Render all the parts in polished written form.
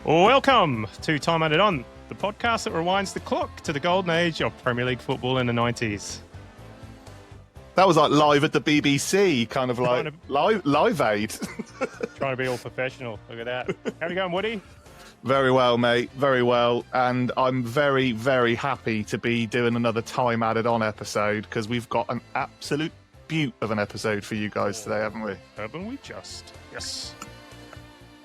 Welcome to Time Added On, the podcast that rewinds the clock to the golden age of Premier League football in the 90s. That was like live at the BBC, kind of like live aid. Trying to be all professional. Look at that. How are you going, Woody? Very well, mate. Very well. And I'm very, very happy to be doing another Time Added On episode because we've got an absolute beaut of an episode for you guys today, haven't we? Haven't we just? Yes.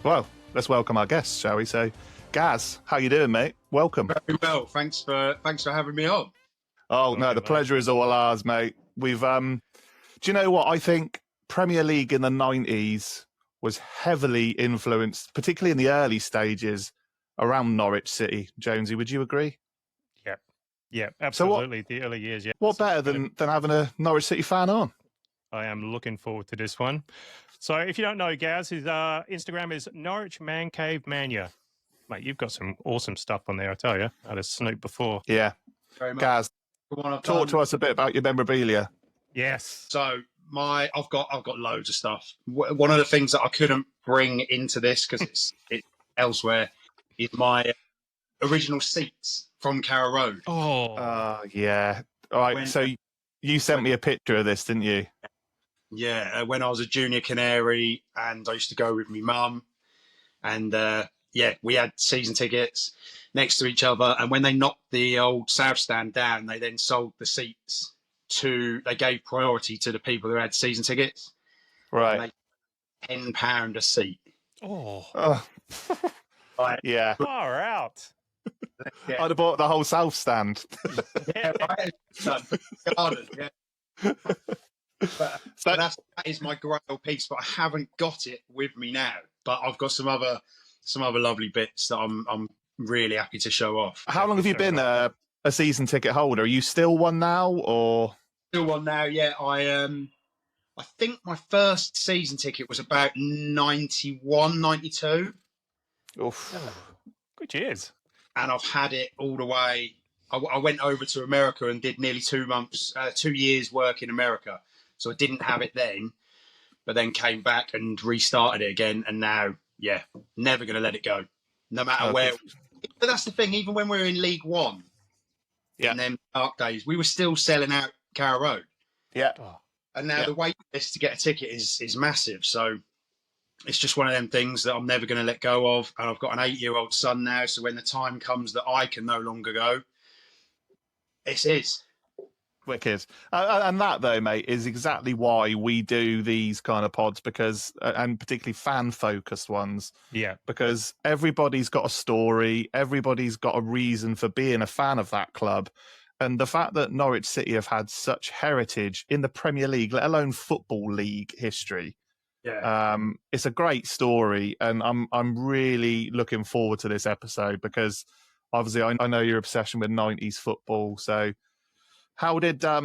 Well, let's welcome our guests, shall we? So, Gaz, how you doing, mate? Welcome. Very well. Thanks for having me on. Oh, no, the pleasure is all ours, mate. We've, do you know what? I think Premier League in the 90s was heavily influenced, particularly in the early stages, around Norwich City. Jonesy, would you agree? Yeah, absolutely. The early years, yeah. What better than having a Norwich City fan on? I am looking forward to this one. So if you don't know Gaz, his Instagram is Norwich Man Cave Mania. Mate, you've got some awesome stuff on there, I tell you. I had a snoop before. Yeah. Very much. Gaz, talk to us a bit about your memorabilia. Yes. So I've got loads of stuff. One of the things that I couldn't bring into this because it's elsewhere is my original seats from Carrow Road. Oh, yeah. All right. So you sent me a picture of this, didn't you? Yeah. When I was a junior Canary, and I used to go with my mum, and we had season tickets next to each other. And when they knocked the old South Stand down, they then sold the seats. They gave priority to the people who had season tickets. Right. £10 a seat. Oh. Right. Yeah. Far out. Yeah. I'd have bought the whole South Stand. Yeah, right. Garden, yeah. But that is my grail piece, but I haven't got it with me now. But I've got some other lovely bits that I'm really happy to show off. How long have you been a season ticket holder? Are you still one now, or still one now? Yeah, I think my first season ticket was about 91, 92. Oof. Good years. And I've had it all the way. I went over to America and did nearly 2 years work in America. So I didn't have it then, but then came back and restarted it again. And now, yeah, never going to let it go, no matter where. But that's the thing, even when we were in League One, in them dark days, we were still selling out Carrow Road. Yeah. And now the wait list to get a ticket is massive. So it's just one of them things that I'm never going to let go of. And I've got an 8-year-old son now. So when the time comes that I can no longer go, it is. Wicked. And that, though, mate, is exactly why we do these kind of pods, because, and particularly fan-focused ones. Yeah. Because everybody's got a story, everybody's got a reason for being a fan of that club. And the fact that Norwich City have had such heritage in the Premier League, let alone Football League history, it's a great story. And I'm really looking forward to this episode because, obviously, I know your obsession with 90s football, so... How did, I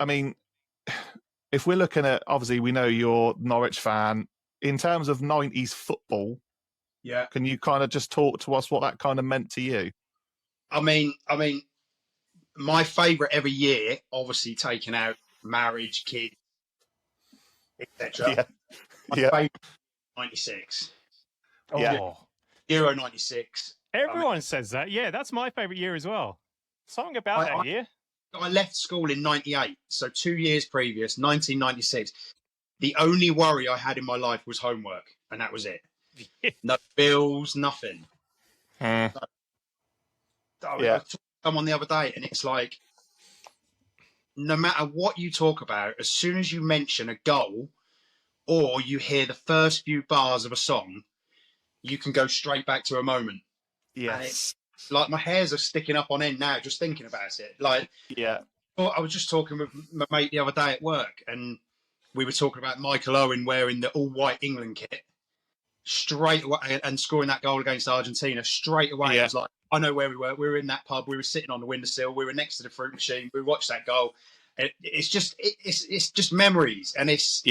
mean, if we're looking at, obviously, we know you're Norwich fan. In terms of 90s football, can you kind of just talk to us what that kind of meant to you? I mean, my favourite every year, obviously taking out marriage, kids, etc. My favourite 96. Euro 96. Everyone says that. Yeah, that's my favourite year as well. Something about that year. I left school in 98, so 2 years previous, 1996. The only worry I had in my life was homework, and that was it. No bills, nothing. I talked to someone the other day, and it's like, no matter what you talk about, as soon as you mention a goal or you hear the first few bars of a song, you can go straight back to a moment. Yes. Like, my hairs are sticking up on end now just thinking about it. Like, I was just talking with my mate the other day at work, and we were talking about Michael Owen wearing the all-white England kit straight away and scoring that goal against Argentina straight away. It was like, I know where we were. We were in that pub. We were sitting on the windowsill. We were next to the fruit machine. We watched that goal. It's just memories, and it's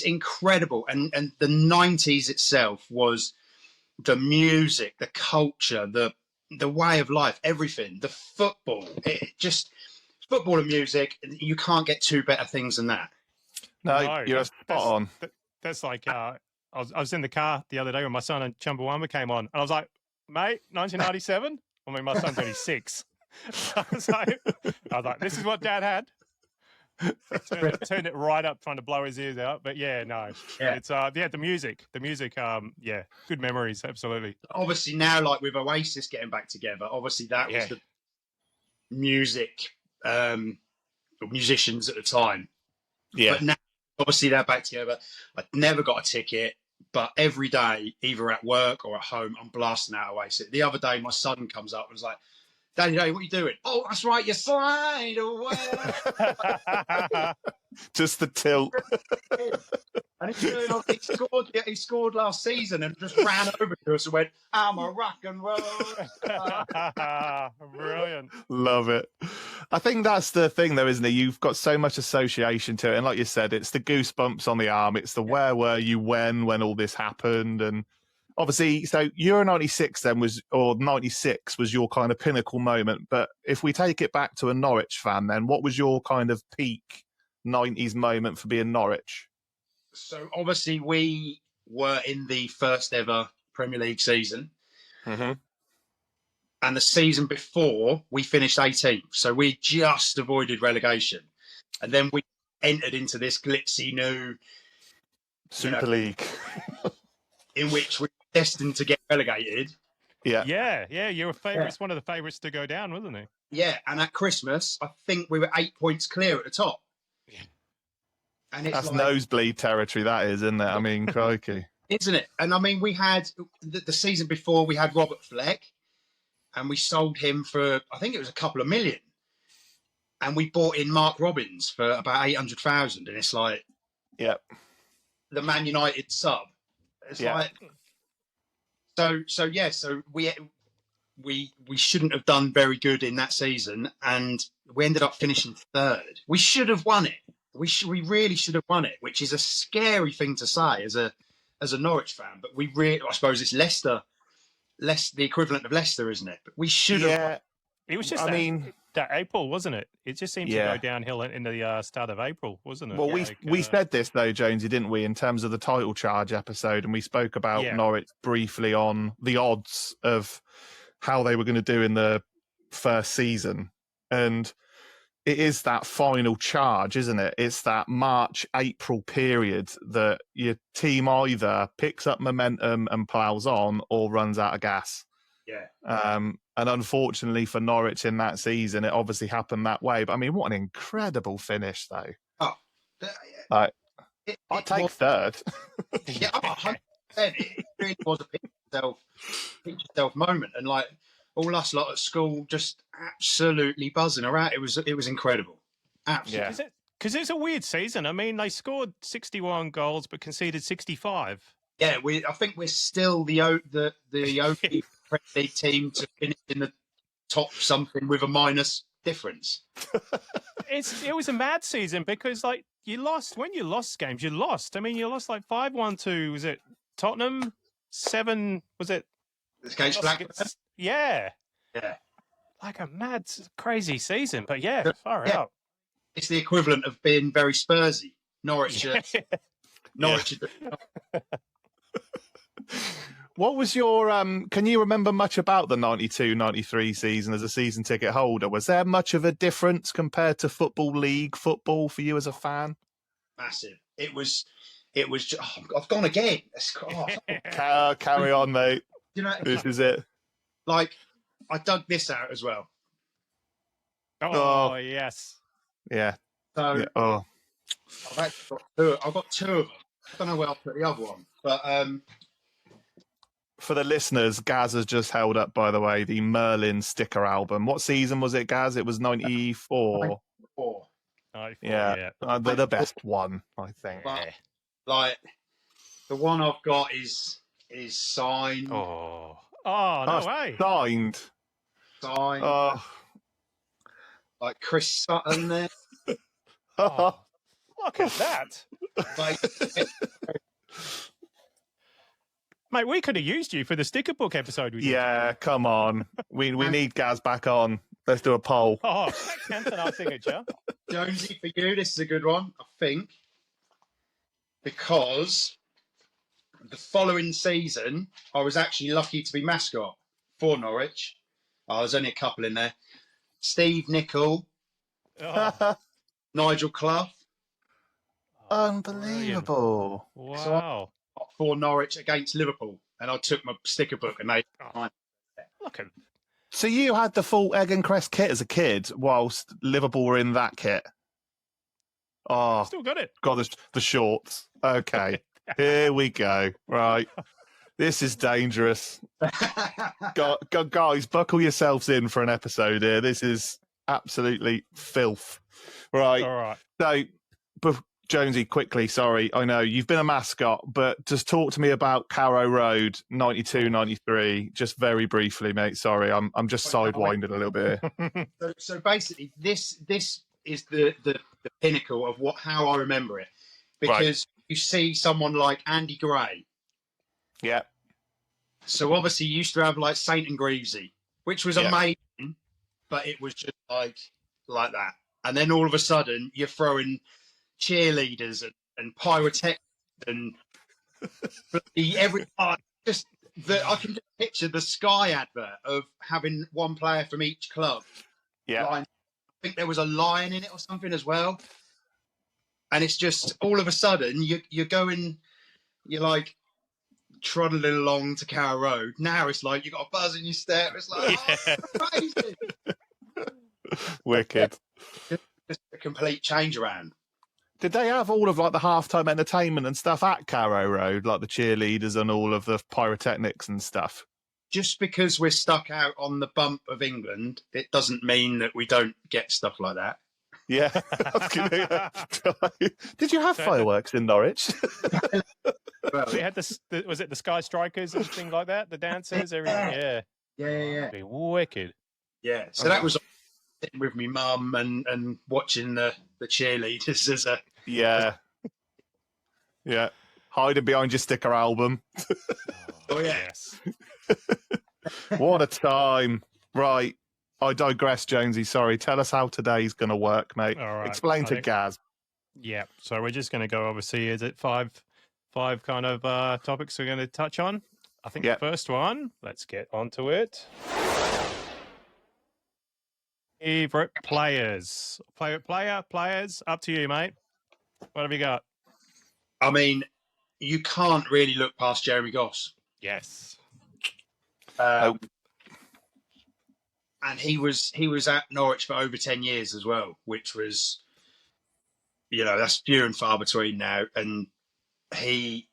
incredible. And the 90s itself was the music, the culture, the way of life, everything, the football. Football and music, you can't get two better things than that. No, you're spot on. That's like I was in the car the other day when my son and Chumbawamba came on, and I was like, mate, 1997? I mean, my son's only 6. I was like, this is what Dad had. Turned it right up, trying to blow his ears out. But yeah, no, it's the music, yeah, good memories, absolutely. Obviously now, like with Oasis getting back together, obviously that was the music, musicians at the time. Yeah. But now, obviously they're back together. I never got a ticket, but every day, either at work or at home, I'm blasting out Oasis. The other day, my son comes up and was like, Daddy, what are you doing? Oh, that's right, you slide away. Just the tilt. And he scored last season and just ran over to us and went, I'm a rock and roll. Brilliant. Love it. I think that's the thing, though, isn't it? You've got so much association to it. And like you said, it's the goosebumps on the arm. It's the where were you when all this happened. And obviously, so Euro 96 then or 96 was your kind of pinnacle moment. But if we take it back to a Norwich fan, then what was your kind of peak 90s moment for being Norwich? So obviously we were in the first ever Premier League season. Mm-hmm. And the season before, we finished 18th. So we just avoided relegation. And then we entered into this glitzy new Super League. in which we were destined to get relegated. Yeah. You were favourites, one of the favourites to go down, wasn't he? Yeah, and at Christmas, I think we were 8 points clear at the top. Yeah. And it's that's nosebleed territory, that is, isn't it? I mean, crikey. Isn't it? And I mean, we had the season before, we had Robert Fleck, and we sold him for, I think it was a couple of million. And we bought in Mark Robbins for about 800,000. And it's like, the Man United sub. It's like, so we shouldn't have done very good in that season, and we ended up finishing third. We should have won it. We really should have won it, which is a scary thing to say as a Norwich fan. But I suppose it's Leicester, the equivalent of Leicester, isn't it? But we should have. It was just that April, wasn't it? It just seemed to go downhill in the start of April, wasn't it? Well, we said this though, Jonesy, didn't we? In terms of the title charge episode, and we spoke about Norwich briefly on the odds of how they were going to do in the first season, and it is that final charge, isn't it? It's that March-April period that your team either picks up momentum and plows on or runs out of gas. Yeah. And unfortunately for Norwich in that season, it obviously happened that way. But I mean, what an incredible finish, though. Oh, I'd take third. Yeah, 100%. It really was a pinch yourself moment, and like all us lot at school, just absolutely buzzing around. It was incredible. Absolutely. Yeah. Because it's a weird season. I mean, they scored 61 goals but conceded 65. Yeah, I think we're still the only Premier League team to finish in the top something with a minus difference. It was a mad season because like you lost games. You lost. I mean, you lost like 5-1 to, was it Tottenham? 7 was it? Against Blackburn. Yeah. Yeah. Like a mad, crazy season. But far out. It's the equivalent of being very Spursy. Norwich. Norwich. What was your, can you remember much about the 92-93 season as a season ticket holder? Was there much of a difference compared to Football League football for you as a fan? Massive. It was I've gone again. Carry on, mate. You know, this is it. Like, I dug this out as well. Oh yes. Yeah. So, I've actually got two of them. I don't know where I'll put the other one, but for the listeners, Gaz has just held up, by the way, the Merlin sticker album. What season was it, Gaz? It was 94. 94. Yeah. The best one, I think. But, like, the one I've got is signed. Oh, no way. Signed. Oh. Like Chris Sutton there. Oh, look at that. Like, mate, we could have used you for the sticker book episode. Come on. We need Gaz back on. Let's do a poll. Oh, Kenton, our signature. Jonesy, for you, this is a good one, I think. Because The following season, I was actually lucky to be mascot for Norwich. I was only a couple in there. Steve Nicol, Nigel Clough. Unbelievable. Wow. So I got for Norwich against Liverpool, and I took my sticker book and they. Look at. So you had the full egg and crest kit as a kid, whilst Liverpool were in that kit. Oh, Still got it. got the shorts. Okay, here we go. Right, this is dangerous. Guys, buckle yourselves in for an episode here. This is absolutely filth. Right. All right. So, Jonesy, quickly, sorry, I know you've been a mascot, but just talk to me about Carrow Road, 92, 93, just very briefly, mate. Sorry, I'm just sidewinding a little bit here. So basically, this is the pinnacle of how I remember it, because you see someone like Andy Gray. Yeah. So obviously, you used to have like Saint and Greavesy, which was amazing, but it was just like that. And then all of a sudden, you're throwing cheerleaders and pyrotechnics and I can just picture the Sky advert of having one player from each club. Yeah. I think there was a lion in it or something as well. And it's just all of a sudden you're like trundling along to Carrow Road. Now it's like you got a buzz in your step. It's like, amazing. Wicked. Just a complete change around. Did they have all of like the halftime entertainment and stuff at Carrow Road, like the cheerleaders and all of the pyrotechnics and stuff? Just because we're stuck out on the bump of England, it doesn't mean that we don't get stuff like that. Yeah. Did you have fireworks in Norwich? We had was it the Sky Strikers and things like that? The dancers, everything. Yeah. Be wicked. Yeah. So that was sitting with me mum and watching the cheerleaders as a yeah. Hiding behind your sticker album. Oh yeah. Yes. What a time. Right. I digress, Jonesy. Sorry. Tell us how today's going to work, mate. All right. Explain to Gaz. Yeah. So we're just going to go, obviously, is it five kind of topics we're going to touch on? I think the first one, let's get onto it. Favorite players. Players. Up to you, mate. What have you got? I mean, you can't really look past Jeremy Goss. Yes. And he was at Norwich for over 10 years as well, which was, that's few and far between now. And he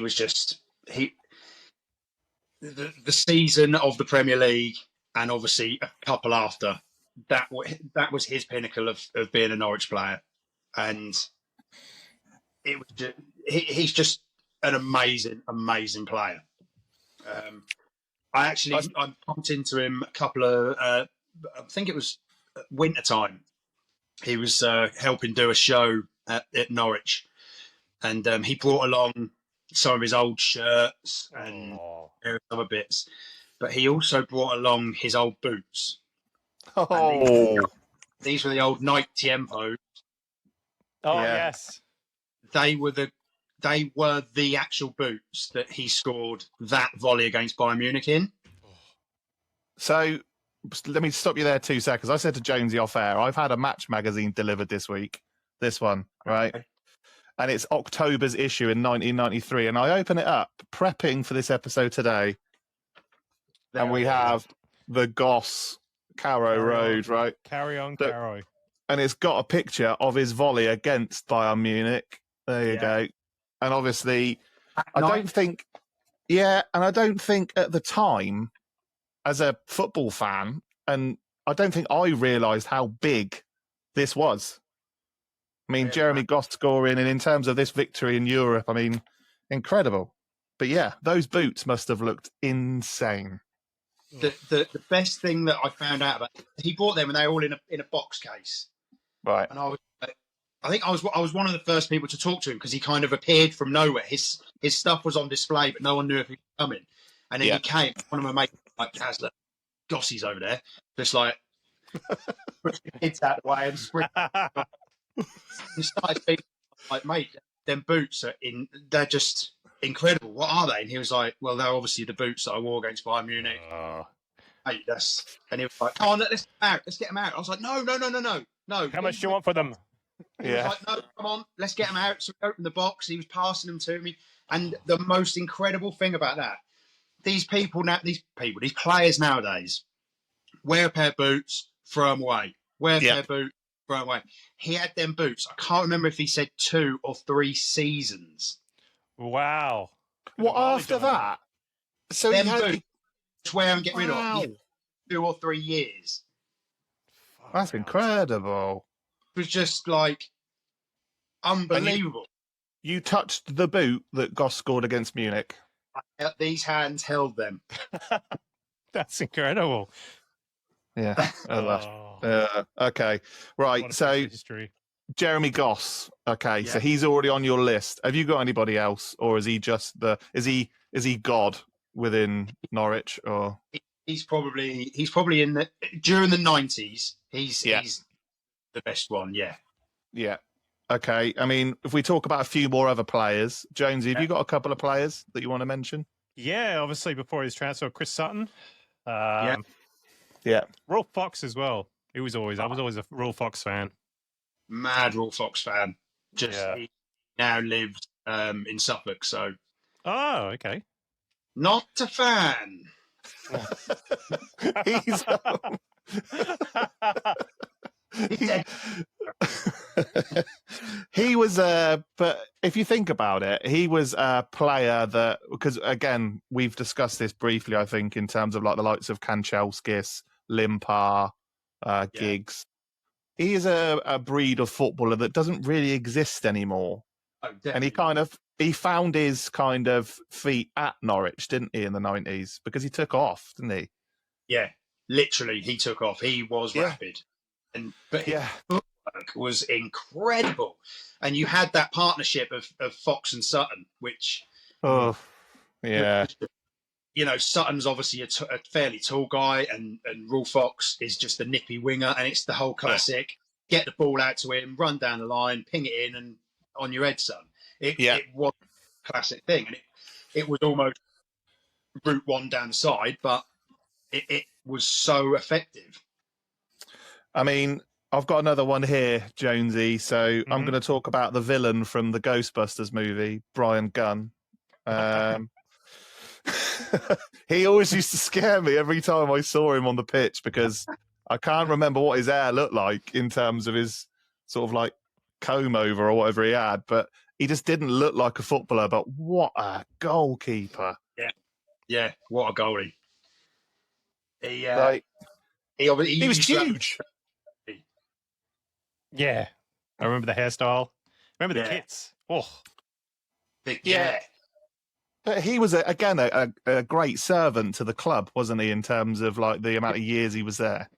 was just the season of the Premier League, and obviously a couple after that was his pinnacle of being a Norwich player. And it was he's just an amazing player. I bumped into him a couple of, I think it was winter time. He was helping do a show at Norwich, and he brought along some of his old shirts and other bits, but he also brought along his old boots. These were the old Nike Tiempos. Yes. They were the actual boots that he scored that volley against Bayern Munich in. So let me stop you there 2 seconds. I said to Jonesy off air, I've had a Match magazine delivered this week. This one, right? Okay. And it's October's issue in 1993. And I open it up, prepping for this episode today. And we have the Goss Carrow Road, right? Carry on, Carrow. And it's got a picture of his volley against Bayern Munich. There you go. And obviously, I don't think at the time, as a football fan, and I don't think I realised how big this was. I mean, Jeremy Goss scoring, and in terms of this victory in Europe, I mean, incredible. But yeah, those boots must have looked insane. The best thing that I found out about, he bought them and they were all in a box case. Right. And I think I was one of the first people to talk to him because he kind of appeared from nowhere. His stuff was on display, but no one knew if he was coming. And then he came. One of my mates like, Kaz, look, Gossie's over there, just like push the kids out of the way and sprint. He started speaking like, mate, them boots are in. They're just incredible. What are they? And he was like, well, they're obviously the boots that I wore against Bayern Munich. Mate, and he was like, oh, let's get them out. Let's get them out. I was like, no. How much do you want for them? He was like, no, come on, let's get them out. So we opened the box. He was passing them to me. And the most incredible thing about that, these players nowadays wear a pair of boots, throw them away. Wear a pair of boots, throw them away. He had them boots. I can't remember if he said 2 or 3 seasons. Wow. What after that? So them he had boots, wear and get rid of. 2 or 3 years. That's incredible. It was just like unbelievable. You touched the boot that Goss scored against Munich. These hands held them. That's incredible. Yeah. Okay. Right. So history. Jeremy Goss. Okay. So he's already on your list. Have you got anybody else, or is he just is he God within Norwich, or he's probably in during the 90s. He's the best one. Yeah. Yeah. Okay. I mean, if we talk about a few more other players, Jonesy, have you got a couple of players that you want to mention? Yeah, obviously before his transfer, Chris Sutton. Yeah. Rolf Fox as well. I was always a Rolf Fox fan. Mad Rolf Fox fan. He now lives in Suffolk, so. Oh, okay. Not a fan. He was but if you think about it, he was a player that, because again, we've discussed this briefly, I think, in terms of like the likes of Kanchelskis, Limpar, Giggs. He is a breed of footballer that doesn't really exist anymore. And he found his kind of feet at Norwich, didn't he, in the 90s? Because he took off, didn't he? Yeah, literally, he took off. He was rapid. But his footwork was incredible. And you had that partnership of Fox and Sutton, which... Oh, yeah. Sutton's obviously a fairly tall guy, and Rolf Fox is just a nippy winger, and it's the whole classic. Get the ball out to him, run down the line, ping it in, and on your head, son. It was a classic thing. And it was almost route one down the side, but it was so effective. I mean, I've got another one here, Jonesy. So I'm going to talk about the villain from the Ghostbusters movie, Brian Gunn. He always used to scare me every time I saw him on the pitch, because I can't remember what his hair looked like in terms of his sort of like comb over or whatever he had, but he just didn't look like a footballer. But what a goalkeeper. Yeah, what a goalie. He was huge. Yeah, I remember the hairstyle. Remember the kits. Oh, But he was again a great servant to the club, wasn't he? In terms of like the amount of years he was there.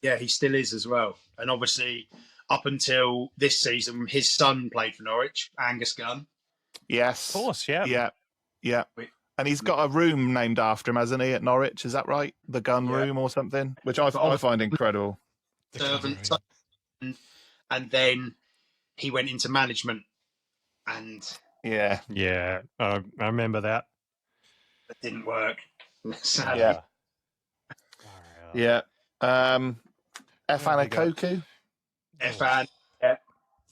Yeah, he still is as well. And obviously, up until this season, his son played for Norwich, Angus Gunn. Yes, of course. Yeah. And he's got a room named after him, hasn't he, at Norwich? Is that right? The Gun Room or something, which I find incredible. Servant. And then he went into management, and I remember that. It didn't work. Efan Akoku. Efan,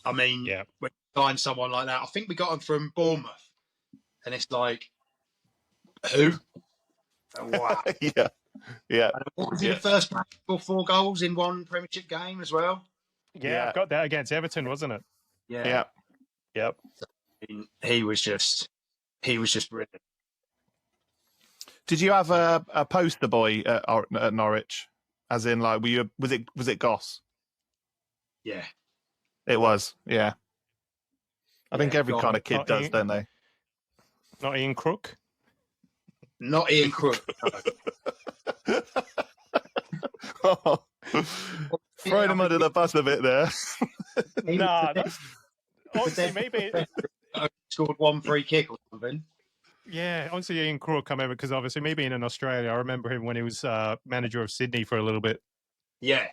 I mean, when you find someone like that, I think we got him from Bournemouth, and it's like, who? Wow. Yeah. What was he the first player to score 4 goals in one Premiership game as well? Yeah, I've got that against Everton, wasn't it? Yeah. Yep. He was just brilliant. Did you have a poster boy at Norwich? As in, like, was it Goss? Yeah. It was, yeah. I think every kind of kid does, don't they? Not Ian Crook? Not Ian Crook. Throwing him under the bus a bit there. Honestly, maybe scored 1 free kick or something. Yeah, honestly, Ian Crook, I remember, because obviously me being in Australia, I remember him when he was manager of Sydney for a little bit. Yeah.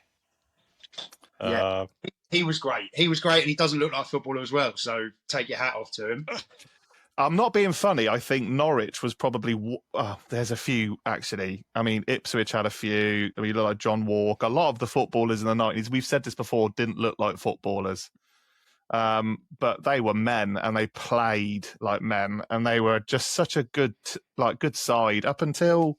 He was great. He was great, and he doesn't look like a footballer as well, so take your hat off to him. I'm not being funny. I think Norwich was probably. There's a few actually. I mean, Ipswich had a few. I mean, like John Walk. A lot of the footballers in the 90s. We've said this before. Didn't look like footballers, but they were men and they played like men, and they were just such a good side up until,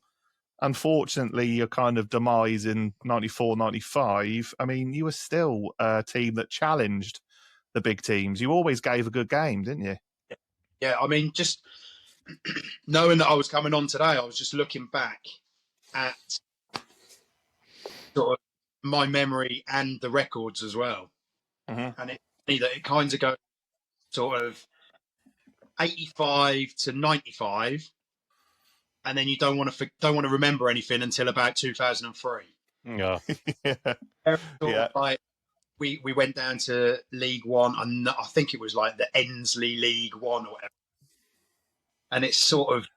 unfortunately, your kind of demise in 94, 95. I mean, you were still a team that challenged the big teams. You always gave a good game, didn't you? Yeah, I mean, just knowing that I was coming on today, I was just looking back at sort of my memory and the records as well. And it kind of goes sort of 85 to 95, and then you don't want to remember anything until about 2003. Yeah. Like we went down to League One, and I think it was like the Ensley League One or whatever. And it's sort of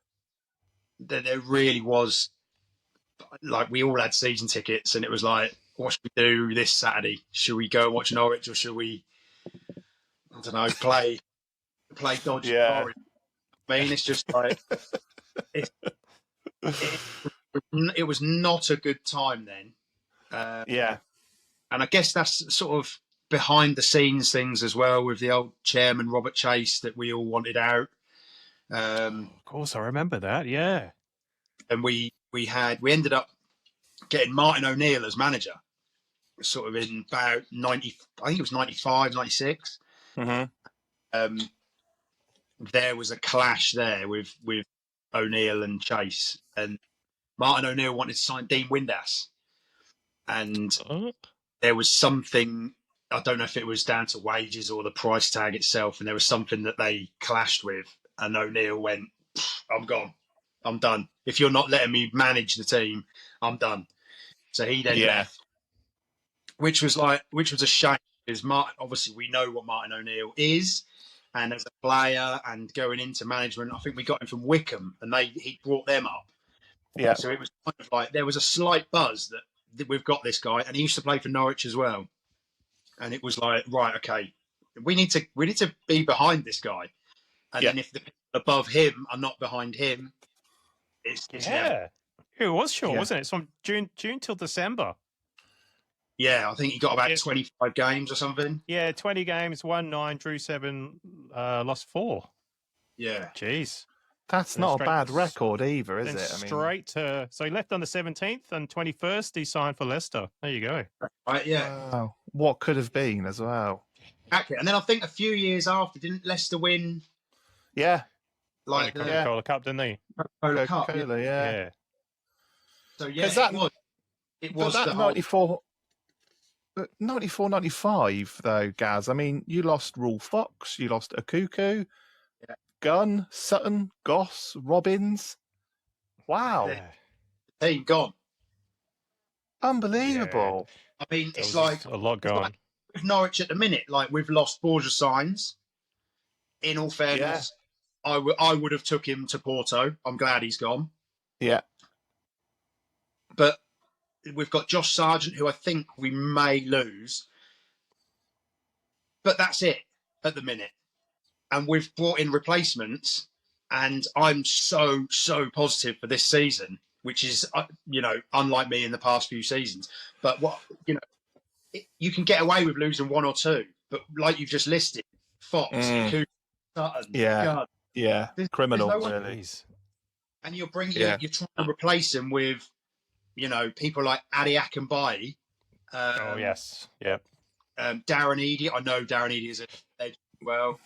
there really was, like, we all had season tickets, and it was like, what should we do this Saturday? Should we go and watch Norwich, or should we, I don't know, play dodgy? Yeah. I mean, it's just like it was not a good time then. And I guess that's sort of behind the scenes things as well, with the old chairman Robert Chase that we all wanted out. Of course, I remember that. Yeah. And we ended up getting Martin O'Neill as manager, sort of in about 90. I think it was 95, 96. There was a clash there with O'Neill and Chase, and Martin O'Neill wanted to sign Dean Windass, and there was something, I don't know if it was down to wages or the price tag itself, and there was something that they clashed with, and O'Neill went, I'm gone, I'm done. If you're not letting me manage the team, I'm done. So he then left, which was a shame, because obviously we know what Martin O'Neill is, and as a player and going into management, I think we got him from Wickham, and he brought them up. Yeah. So it was kind of like there was a slight buzz that we've got this guy, and he used to play for Norwich as well. And it was like, right, okay, we need to be behind this guy. And then if the people above him are not behind him, it's It was short, wasn't it? It's from June till December. Yeah, I think he got about 25 games or something. Yeah, 20 games, won 9, drew 7, lost 4. Yeah. Jeez. That's not a bad record either, is it? Straight to... So he left on the 17th, and 21st he signed for Leicester. There you go. Right, yeah. Wow. What could have been as well. Exactly. And then I think a few years after, didn't Leicester win? Yeah. Like the Coca-Cola Cup, didn't they? Coca-Cola Cup, yeah. So, yeah, it was that 94... 94, 95, though, Gaz. I mean, you lost Rule Fox, you lost Akuku, Gunn, Sutton, Goss, Robbins. Wow. The team gone. Unbelievable. Yeah. I mean, it's like a lot going. Like with Norwich at the minute, like we've lost Borja Signs. In all fairness, I would have took him to Porto. I'm glad he's gone. Yeah. But we've got Josh Sargent, who I think we may lose. But that's it at the minute. And we've brought in replacements. And I'm so positive for this season, which is, unlike me in the past few seasons. But you can get away with losing one or two. But like you've just listed, Fox, Sutton, God, criminal, really. And you're trying to replace him with, people like Adi Akinbaye. Darren Eady. I know Darren Eady is a legend as well.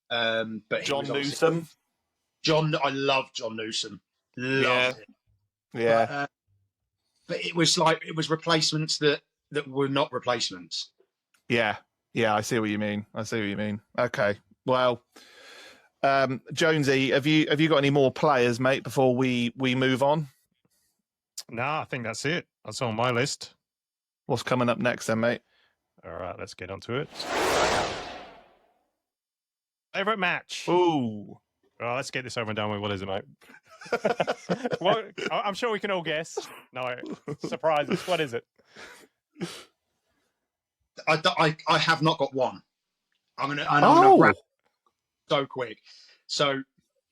But John Newsom. I love John Newsom. Loved him. Yeah. But it was replacements that were not replacements. Yeah. Yeah, I see what you mean. Okay. Well, Jonesy, have you got any more players, mate, before we move on? No, I think that's it. That's on my list. What's coming up next then, mate? All right, let's get onto it. Favorite match? Ooh. Oh, let's get this over and done with. What is it, mate? Well, I'm sure we can all guess. No, surprises. What is it? I have not got one. I'm gonna wrap so quick. So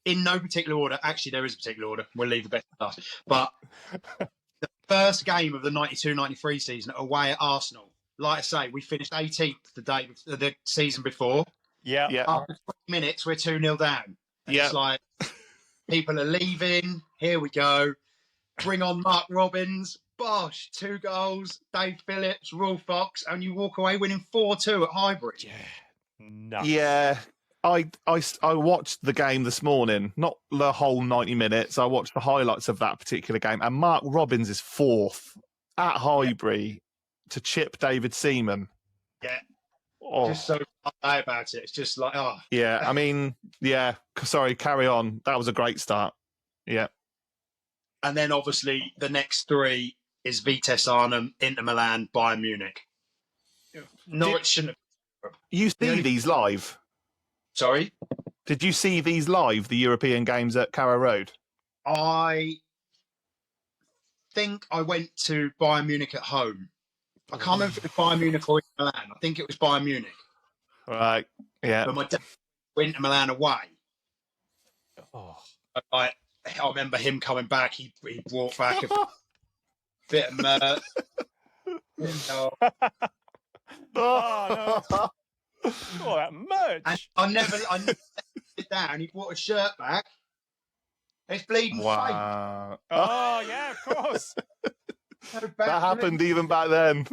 in no particular order. Actually, there is a particular order. We'll leave the best for last. But the first game of the 92-93 season away at Arsenal, like I say, we finished 18th the season before. Yeah. After 20 minutes, we're 2-0 down. And it's like, people are leaving. Here we go. Bring on Mark Robbins. Bosh, 2 goals. Dave Phillips, Raw Fox, and you walk away winning 4-2 at Highbury. Yeah. Nuts. Yeah. I watched the game this morning, not the whole 90 minutes. I watched the highlights of that particular game, and Mark Robbins is 4th at Highbury to chip David Seaman. Yeah. Oh. Just so high about it. It's just like, oh. Yeah, I mean, yeah. Sorry, carry on. That was a great start. Yeah. And then obviously the next 3 is Vitesse Arnhem, Inter Milan, Bayern Munich. Norwich shouldn't have. You see these live? Sorry? Did you see these live, the European games at Carrow Road? I think I went to Bayern Munich at home. I can't remember if it was Bayern Munich or Inter Milan. I think it was Bayern Munich. Right, yeah. But my dad went to Milan away. Oh. I remember him coming back. He brought back a bit of mirth. Oh, no. Oh, that merch. And I never let it down. He brought a shirt back. It's bleeding Wow. Oh, yeah, of course. fake. That happened even back then.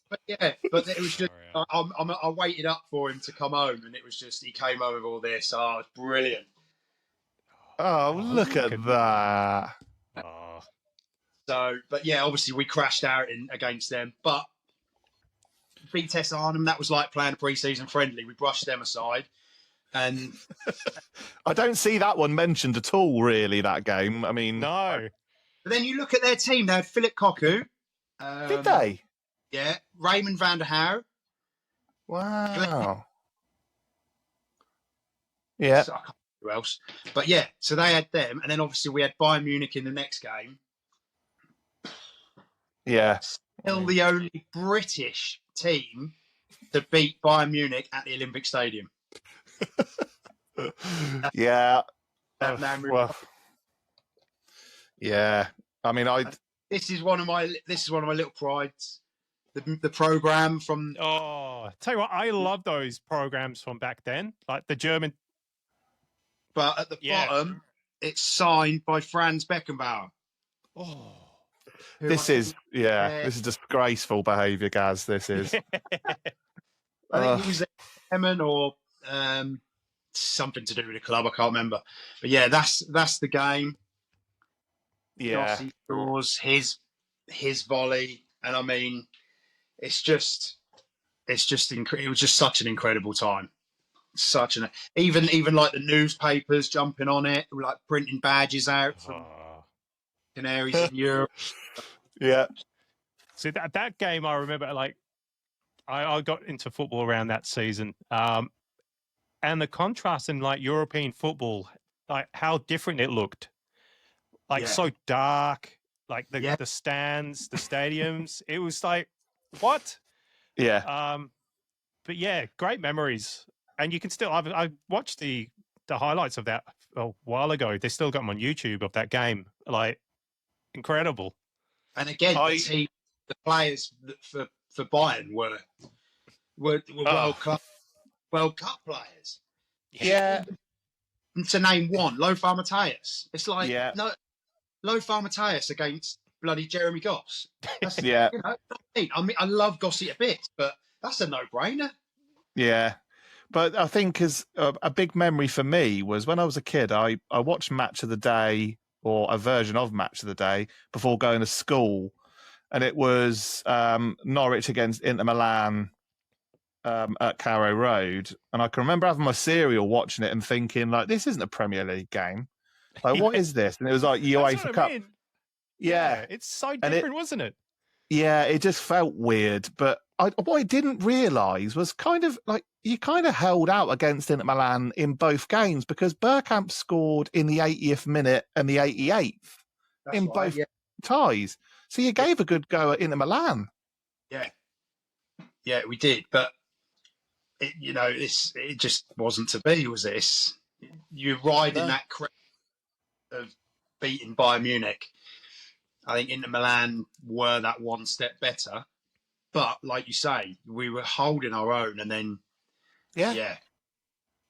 But yeah, but it was just, I waited up for him to come home, and it was just, he came home with all this. Oh, it's brilliant. Oh, look at that. Oh. So, but yeah, obviously we crashed out against them. But Vitesse Arnhem, that was like playing a pre-season friendly. We brushed them aside. And I don't see that one mentioned at all, really, that game. I mean... No. But then you look at their team. They had Philip Cocu. Did they? Yeah. Raymond van der Haar. Wow. Yeah. So I can't remember who else. But yeah, so they had them. And then obviously we had Bayern Munich in the next game. Yeah. Still the only British team to beat Bayern Munich at the Olympic Stadium. Yeah. Well, yeah. I mean, this is one of my little prides. The program from. Oh, tell you what, I love those programs from back then, like the German. But at the bottom, it's signed by Franz Beckenbauer. Oh, this is disgraceful behaviour, Gaz. This is. I think he was Emin or something to do with the club. I can't remember. But yeah, that's the game. Yeah. Rossi scores his volley, and I mean, it was just such an incredible time. Even like the newspapers jumping on it, like printing badges out from Canaries in Europe. Yeah. See that game, I remember. Like, I got into football around that season, and the contrast in like European football, like how different it looked. Like so dark, like the stands, the stadiums. It was like, what? Yeah. But yeah, great memories. And you can still, I watched the highlights of that a while ago. They still got them on YouTube of that game. Like, incredible. And again, the players for Bayern were World Cup players. Yeah. To name one, Lothar Matthäus. It's like, no, Lothar Matthäus against bloody Jeremy Goss. Yeah. You know, I mean, I love Gossy a bit, but that's a no-brainer. Yeah. But I think as a big memory for me was when I was a kid, I watched Match of the Day or a version of Match of the Day before going to school. And it was Norwich against Inter Milan at Carrow Road. And I can remember having my cereal watching it and thinking, like, this isn't a Premier League game. Like, what is this? And it was like UEFA Cup. Yeah. It's so different, wasn't it? Yeah, it just felt weird. But what I didn't realise was kind of like you kind of held out against Inter Milan in both games because Bergkamp scored in the 80th minute and the 88th in both ties. So you gave a good go at Inter Milan. Yeah. Yeah, we did. But, it just wasn't to be, was it? you're riding that crest of beating Bayern Munich. I think Inter Milan were that one step better. But like you say, we were holding our own, and then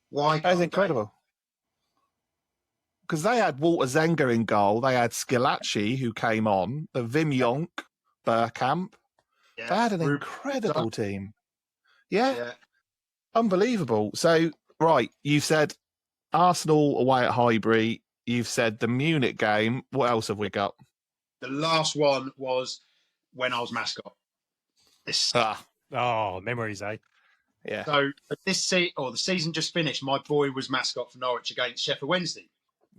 why? That was incredible. Because they had Walter Zenga in goal, they had Schillaci who came on, the Wim Jonk, Bergkamp. They had an incredible team. Yeah, unbelievable. So, right, you've said Arsenal away at Highbury. You've said the Munich game. What else have we got? The last one was when I was mascot. Memories, eh? Yeah. So the season just finished. My boy was mascot for Norwich against Sheffield Wednesday.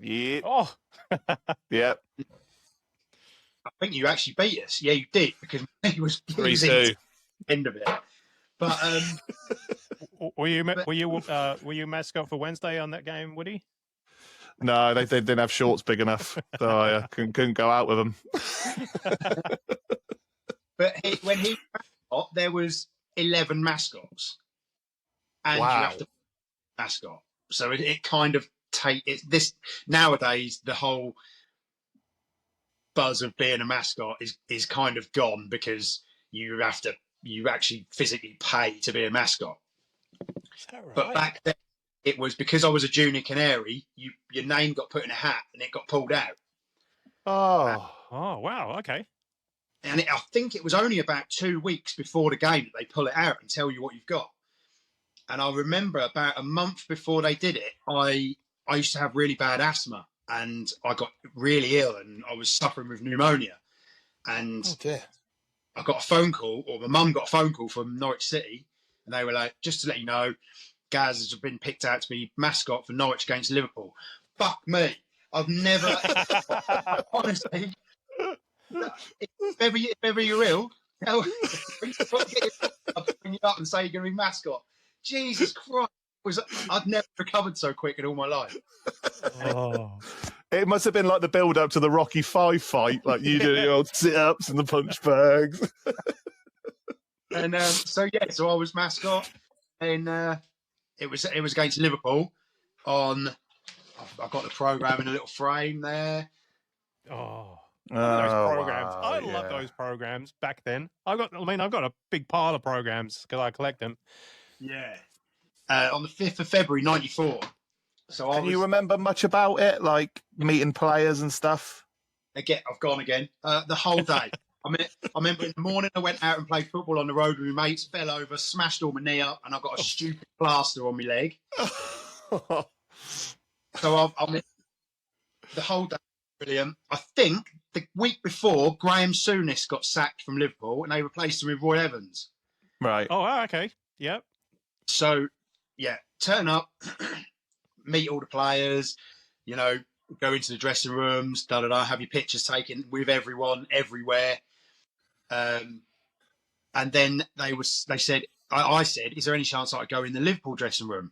Yeah. Oh. Yeah. I think you actually beat us. Yeah, you did, because he was 3-2. End of it. But were you mascot for Wednesday on that game, Woody? No, they didn't have shorts big enough, so I couldn't go out with them. But when he was mascot, there was 11 mascots, and you have to mascot. So it kind of this nowadays. The whole buzz of being a mascot is kind of gone, because you actually physically pay to be a mascot. Is that right? But back then, it was because I was a junior Canary. Your name got put in a hat and it got pulled out. Oh wow, okay. And I think it was only about 2 weeks before the game that they pull it out and tell you what you've got. And I remember about a month before they did it, I used to have really bad asthma, and I got really ill, and I was suffering with pneumonia. And I got a phone call, or my mum got a phone call from Norwich City, and they were like, just to let you know, Gaz has been picked out to be mascot for Norwich against Liverpool. Fuck me. I've never, honestly, if ever you're ill, bring you up and say you're going to be mascot. Jesus Christ. I'd never recovered so quick in all my life. Oh. It must have been like the build-up to the Rocky V fight, like you do your old sit-ups and the punch bags. And so I was mascot, and it was against Liverpool. I've got the programme in a little frame there. Those programs. Wow, I love those programs back then. I've got a big pile of programs because I collect them. Yeah. On the 5th of February, 94. So Can you remember much about it, like meeting players and stuff? Again, I've gone again. The whole day. I remember in the morning I went out and played football on the road with my mates, fell over, smashed all my knee up, and I've got a stupid plaster on my leg. So the whole day, brilliant. I think the week before, Graham Souness got sacked from Liverpool, and they replaced him with Roy Evans. Right. Oh, okay. Yep. So, turn up, meet all the players, go into the dressing rooms, have your pictures taken with everyone, everywhere. And then I said, is there any chance I could go in the Liverpool dressing room?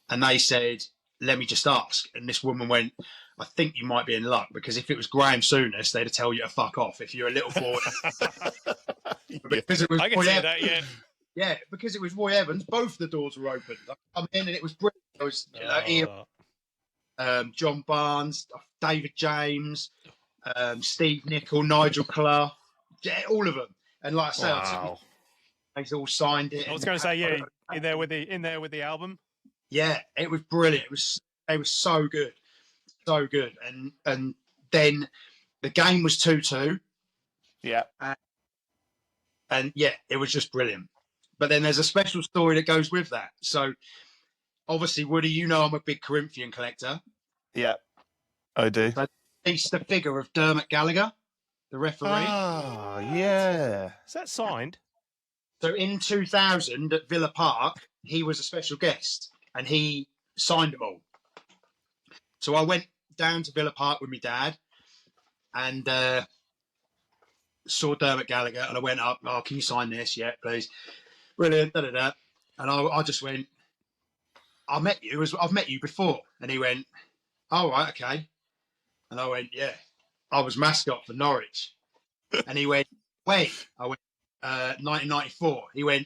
And they said, let me just ask. And this woman went, I think you might be in luck, because if it was Graham Souness, they'd tell you to fuck off if you're a little boy. Because it was I can see that, yeah. Yeah, because it was Roy Evans, both the doors were open. I come in and it was brilliant. There was Ian, John Barnes, David James, Steve Nicol, Nigel Clough, all of them. And like I say, they all signed it. I was going to say, in there with the album. Yeah, it was brilliant. It was so good, so good. And then the game was 2-2. Yeah, and it was just brilliant. But then there's a special story that goes with that. So, obviously, Woody, I'm a big Corinthian collector. Yeah, I do. So I released the figure of Dermot Gallagher, the referee. Oh, yeah. Is that signed? So in 2000 at Villa Park, he was a special guest, and he signed them all. So I went down to Villa Park with my dad, and saw Dermot Gallagher, and I went up, can you sign this? Yeah, please. Brilliant, da-da-da. And I just went, I've met you before. And he went, oh, right, okay. And I went, yeah, I was mascot for Norwich. And he went, wait. I went, 1994. He went,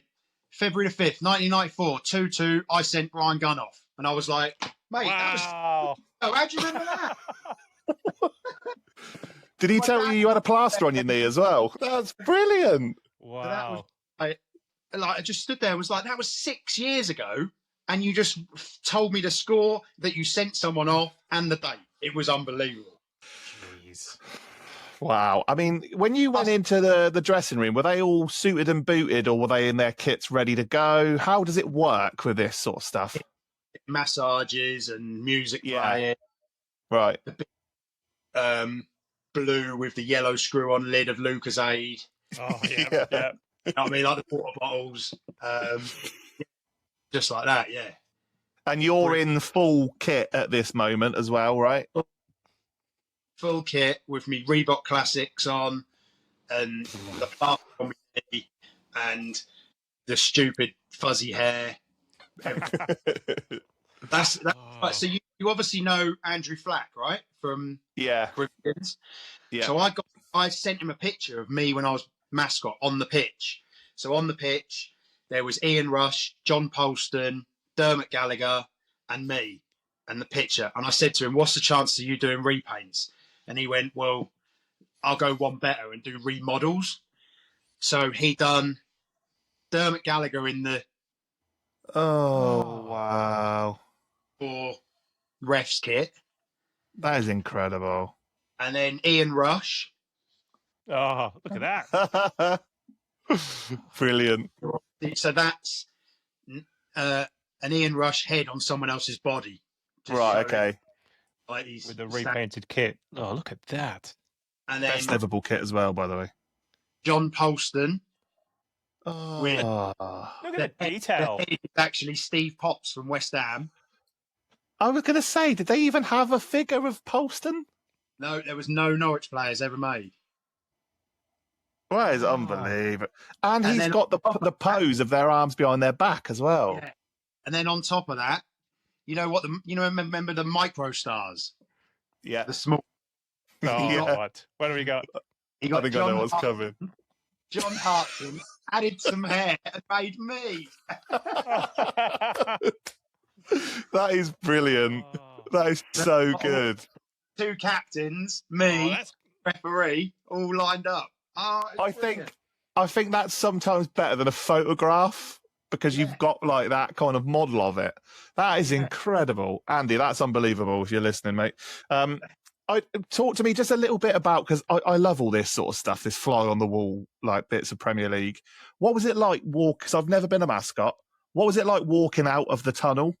February the 5th, 1994, 2-2, I sent Brian Gunn off. And I was like, Mate, that was... Oh, how do you remember that? Did he tell you had a plaster on your knee as well? That's brilliant. Wow. So that was, I just stood there and was like, that was 6 years ago, and you just told me the score, that you sent someone off, and the date. It was unbelievable. Jeez. Wow. I mean, when you went into the dressing room, were they all suited and booted, or were they in their kits ready to go? How does it work with this sort of stuff? Massages and music playing. Right. The big, blue with the yellow screw-on lid of Lucasade. Oh, yeah. Yeah. You know what I mean? Like the water bottles. Just like that, yeah. And you're in full kit at this moment as well, right? Full kit with me Reebok Classics on, and the plaster on my knee, and the stupid fuzzy hair. That's right. So you obviously know Andrew Flack, right? From Corinthians. Yeah. So I sent him a picture of me when I was mascot on the pitch. So on the pitch there was Ian Rush, John Polston, Dermot Gallagher, and me, and the picture. And I said to him, "What's the chance of you doing repaints?" And he went, "Well, I'll go one better and do remodels." So he done Dermot Gallagher in the wow. for refs kit. That is incredible. And then Ian Rush. Oh, look at that. Brilliant. So that's an Ian Rush head on someone else's body. Right, okay. Like with the repainted kit. Oh, look at that. And then best Liverpool kit as well, by the way. John Polston. With look at the detail. It's actually Steve Potts from West Ham. I was going to say, did they even have a figure of Polston? No, there was no Norwich players ever made. That is unbelievable. And he's got the pose of their arms behind their back as well. Yeah. And then on top of that, remember the micro stars? Yeah. The small. Oh, what? What have we got? He got I think I know what's coming. John Hartson added some hair and made me. That is brilliant. That is so good. 2 captains, me, referee, all lined up. I think that's sometimes better than a photograph, because you've got like that kind of model of it. That is incredible. Andy, that's unbelievable if you're listening, mate. Talk to me just a little bit about, because I love all this sort of stuff, this fly on the wall, like bits of Premier League. What was it like because I've never been a mascot. What was it like walking out of the tunnel,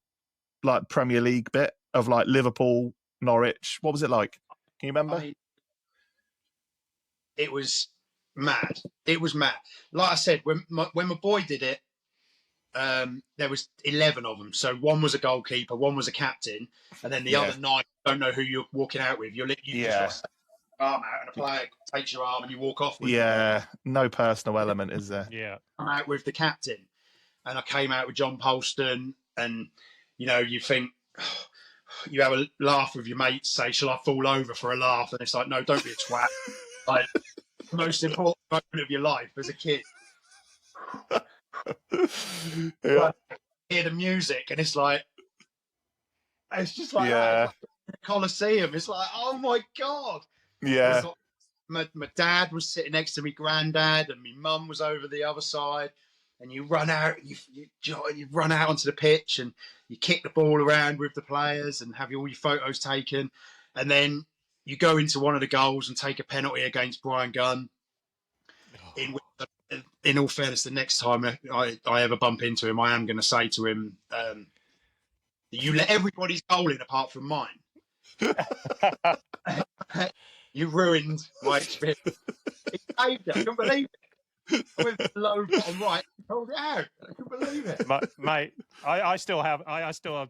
like Premier League bit of like Liverpool, Norwich? What was it like? Can you remember? It was mad. It was mad. Like I said, when my boy did it, there was 11 of them. So one was a goalkeeper, one was a captain, and then the other 9 don't know who you're walking out with. You just arm out, and a player takes your arm and you walk off with them. No personal element, is there? Yeah. I'm out with the captain, and I came out with John Polston, and you think, you have a laugh with your mates, say, "Shall I fall over for a laugh?" And it's like, no, don't be a twat. Like, the most important moment of your life as a kid. Hear the music, and it's just like that. It's like the Coliseum. It's like, oh my god. Yeah. My dad was sitting next to me granddad, and my mum was over the other side. And you run out, you run out onto the pitch, and you kick the ball around with the players, and have all your photos taken, and then you go into one of the goals and take a penalty against Brian Gunn. In all fairness, the next time I ever bump into him, I am going to say to him, "You let everybody's goal in apart from mine. You ruined my experience." He saved it. I couldn't believe it. With the low bottom right, he pulled it out. I couldn't believe it. Mate, I still have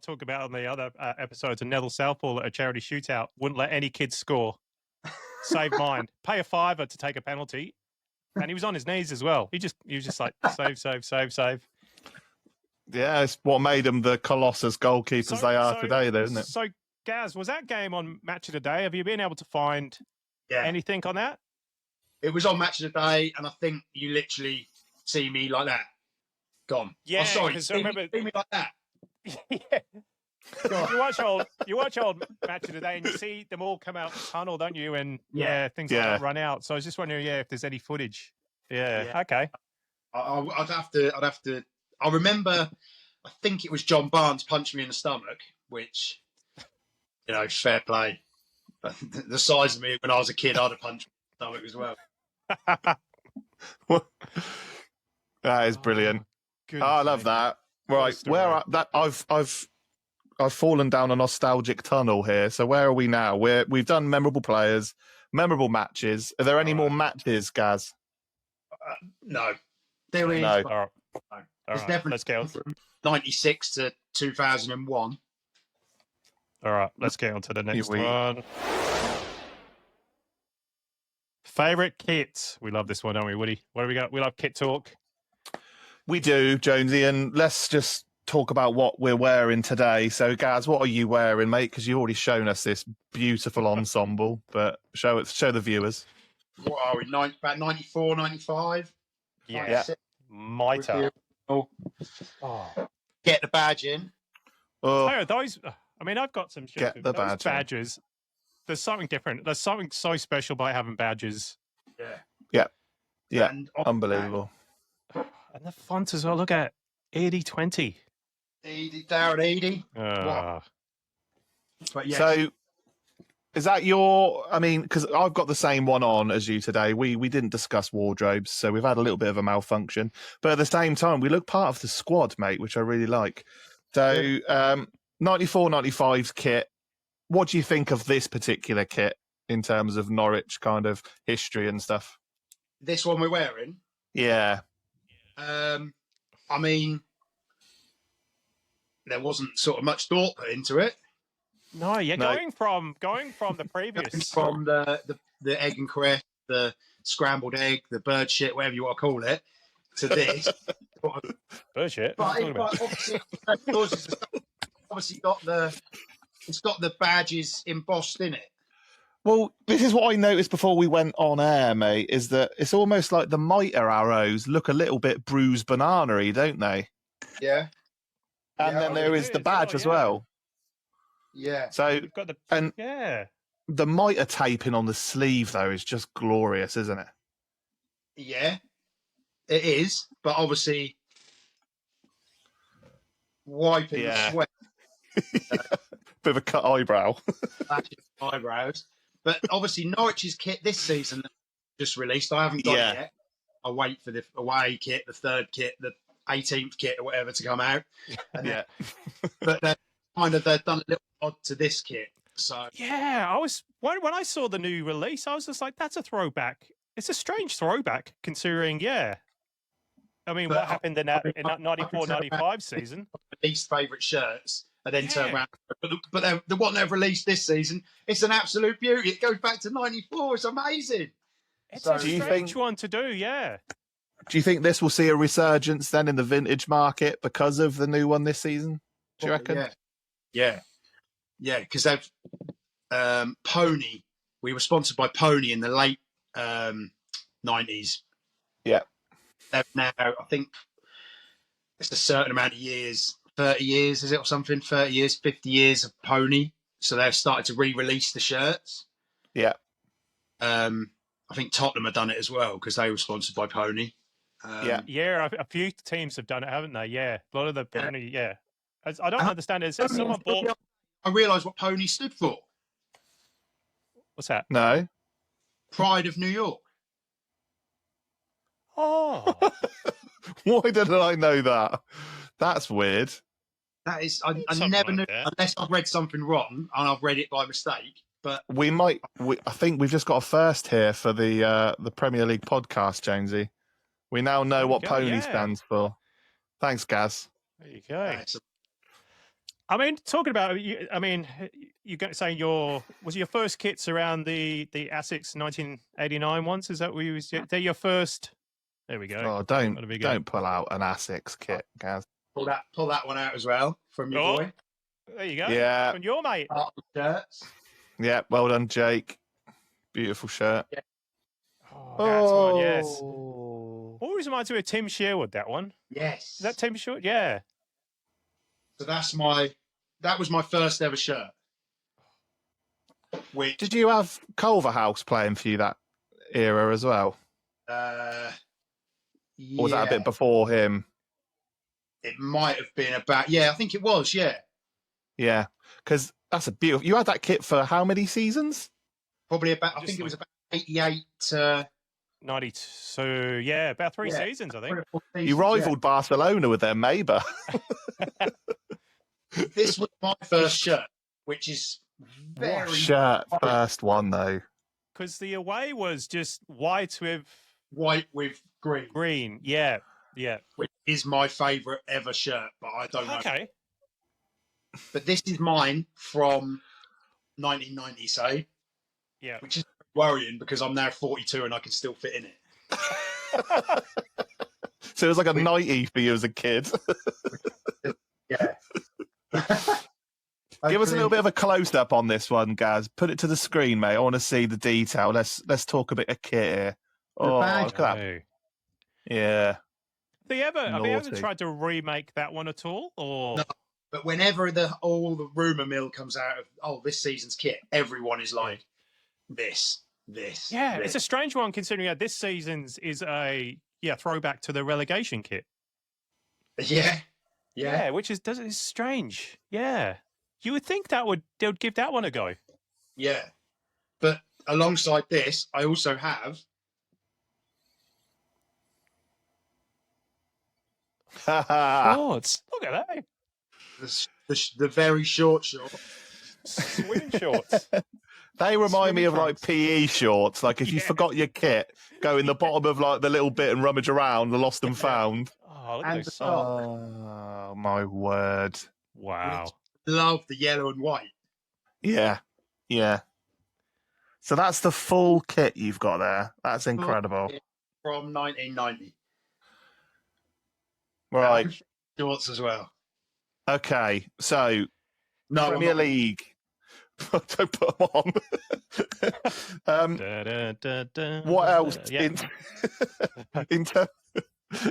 talk about on the other episodes of Neville Southall at a charity shootout. Wouldn't let any kids score. Save mine. Pay a $5 to take a penalty. And he was on his knees as well. He was just like, save. Yeah, it's what made them the Colossus goalkeepers they are today, though, isn't it? So, Gaz, was that game on Match of the Day? Have you been able to find anything on that? It was on Match of the Day, and I think you literally see me like that. Gone. Yeah, oh, sorry, see me like that. Yeah. You watch old matches today, and you see them all come out the tunnel, don't you? And things like that run out. So I was just wondering, if there's any footage. Yeah. Okay. I'd have to. I remember. I think it was John Barnes punched me in the stomach, which, fair play. The size of me when I was a kid, I'd have punched me in the stomach as well. That is brilliant. I love that. Right, I've fallen down a nostalgic tunnel here. So where are we now? We've done memorable players, memorable matches. Are there any more matches, Gaz? No, there is. No. All right. Definitely let's go. From 96 to 2001. All right, let's get on to the next one. Favorite kit. We love this one, don't we, Woody? What do we got? We love kit talk. We do, Jonesy, and let's just talk about what we're wearing today. So, Gaz, what are you wearing, mate? Because you've already shown us this beautiful ensemble, but show the viewers. What are we? About 94, 95? Yeah. Mitre. Get the badge in. Those. I mean, I've got some shirts. Get the badges. There's something different. There's something so special by having badges. Yeah. Unbelievable. And the font as well. Look at 80-20. Darren Eady. So, is that because I've got the same one on as you today. We didn't discuss wardrobes, so we've had a little bit of a malfunction. But at the same time, we look part of the squad, mate, which I really like. So, 94-95's kit. What do you think of this particular kit in terms of Norwich kind of history and stuff? This one we're wearing? Yeah. I mean, there wasn't sort of much thought put into it. No, going from the previous, from the egg and cress, the scrambled egg, the bird shit, whatever you want to call it, to this. Bird shit. But obviously it's got the badges embossed in it. Well, this is what I noticed before we went on air, mate, is that it's almost like the mitre arrows look a little bit bruised banana-y, don't they? Yeah. And then there is the badge as well. Yeah. So you've got the mitre taping on the sleeve though is just glorious, isn't it? Yeah, it is. But obviously, wiping the sweat, bit of a cut eyebrow. Eyebrows. But obviously, Norwich's kit this season just released. I haven't got it yet. I wait for the away kit, the third kit, the 18th kit, or whatever to come out. And but they've done a little nod to this kit. So I was when I saw the new release, I was just like, "That's a throwback." It's a strange throwback, considering. I mean, what happened in that 94-95 season? Least favourite shirts, and then turn around. But the one they've released this season, it's an absolute beauty. It goes back to 94. It's amazing. It's a strange one to do. Yeah. Do you think this will see a resurgence then in the vintage market because of the new one this season? Do you reckon? Yeah. Because they've Pony. We were sponsored by Pony in the late 90s. Yeah. They've now, I think, it's a certain amount of years. 30 years, is it, or something? 30 years, 50 years of Pony. So they've started to re-release the shirts. Yeah. I think Tottenham have done it as well because they were sponsored by Pony. A few teams have done it, haven't they? Yeah, a lot of the Pony. Yeah, I don't understand it. Someone bought. I realised what Pony stood for. What's that? No. Pride of New York. Oh. Why didn't I know that? That's weird. That is, I never knew, unless I've read something wrong and I've read it by mistake. But I think we've just got a first here for the Premier League podcast, Jonesy. We now know what Pony stands for. Thanks, Gaz. There you go. I mean, talking about you're saying was your first kits around the Asics 1989 ones? Is that what you was? They're your first. There we go. Oh, don't pull out an Asics kit, Gaz. Pull that one out as well from your boy. There you go. Yeah, from your mate. Shirts. Yeah, well done, Jake. Beautiful shirt. Yeah. Oh, that's one. Yes. Always reminds me of Tim Sherwood. That one. Yes. Is that Tim Sherwood? Yeah. So that's my that was my first ever shirt. Which Did you have Culverhouse playing for you that era as well? yeah, Or was that a bit before him? it might have been about. Yeah, I think it was. Yeah, Yeah, because that's a beautiful. You had that kit for how many seasons? probably about. I think it was about 88. 90. So yeah, about 3 seasons, I think. You rivaled Barcelona with their Maber. This was my first shirt, which is very What shirt first one though? Because the away was just white with green. Green, yeah. Which is my favourite ever shirt, but I don't know. Okay. But this is mine from 1990's, say. Yeah. Which is worrying because I'm now 42 and I can still fit in it. So it was like a 90 for you as a kid. Yeah. Give us a little bit of a close up on this one, Gaz. Put it to the screen, mate. I want to see the detail. Let's talk a bit of kit here. Oh, look at that. Yeah. Have they ever tried to remake that one at all? Or no, but whenever all the rumour mill comes out of this season's kit, everyone is like this. Yeah, it's a strange one considering that this season's is a throwback to the relegation kit. Yeah, which is strange. Yeah. You would think they would give that one a go. Yeah. But alongside this, I also have shorts. Look at that. The very short Swimming shorts. They remind me of like PE shorts. Like if you forgot your kit, go in the bottom of like the little bit and rummage around, the lost and found. Oh, look at those socks. Oh my word! Wow. Love the yellow and white. Yeah. So that's the full kit you've got there. That's incredible. From 1990. Right. Shorts as well. Okay. So Premier League. Don't put them on. What else? Yeah.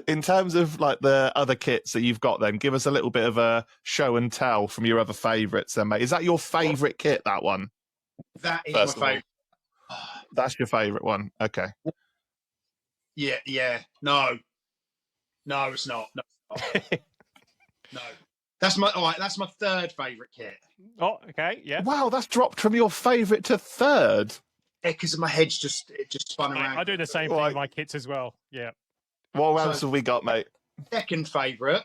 In terms of like the other kits that you've got, then give us a little bit of a show and tell from your other favourites, then, mate. Is that your favourite kit? That one? That is my favourite. That's your favourite one. Okay. Yeah. No, it's not. No. That's my third favourite kit. Oh, okay, yeah. Wow, that's dropped from your favourite to third. Yeah, because my head's just spun around. I do the same thing with my kits as well. Yeah. What else have we got, mate? Second favourite.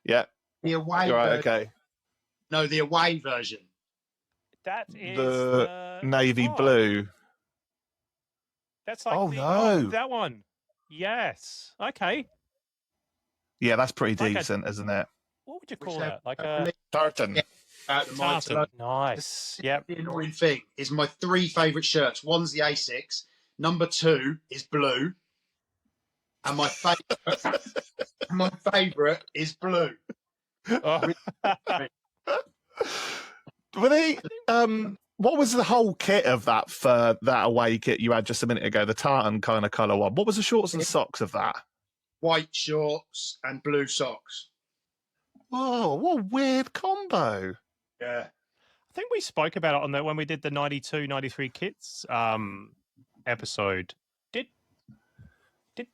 Yeah. The away. Right. Okay. No, the away version. That is the navy blue. That's like that one. Yes. Okay. Yeah, that's pretty decent, isn't it? What would you call that? Like a tartan. Yeah, tartan. Nice. Yep. The annoying thing is my three favourite shirts. One's the A6. Number 2 is blue. And my favourite is blue. Oh. Were they? What was the whole kit of that for that away kit you had just a minute ago? The tartan kind of colour one. What was the shorts and socks of that? White shorts and blue socks. Oh, what a weird combo. Yeah. I think we spoke about it on when we did the 92, 93 kits episode. Did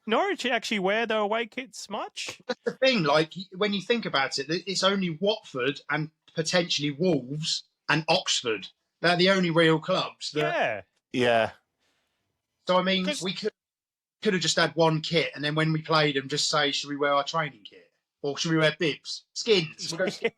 Norwich actually wear their away kits much? That's the thing, like, when you think about it, it's only Watford and potentially Wolves and Oxford. They're the only real clubs. Yeah. So, I mean, we could have just had one kit, and then when we played them, just say, should we wear our training kit? Or should we wear bibs? Skins? We'll go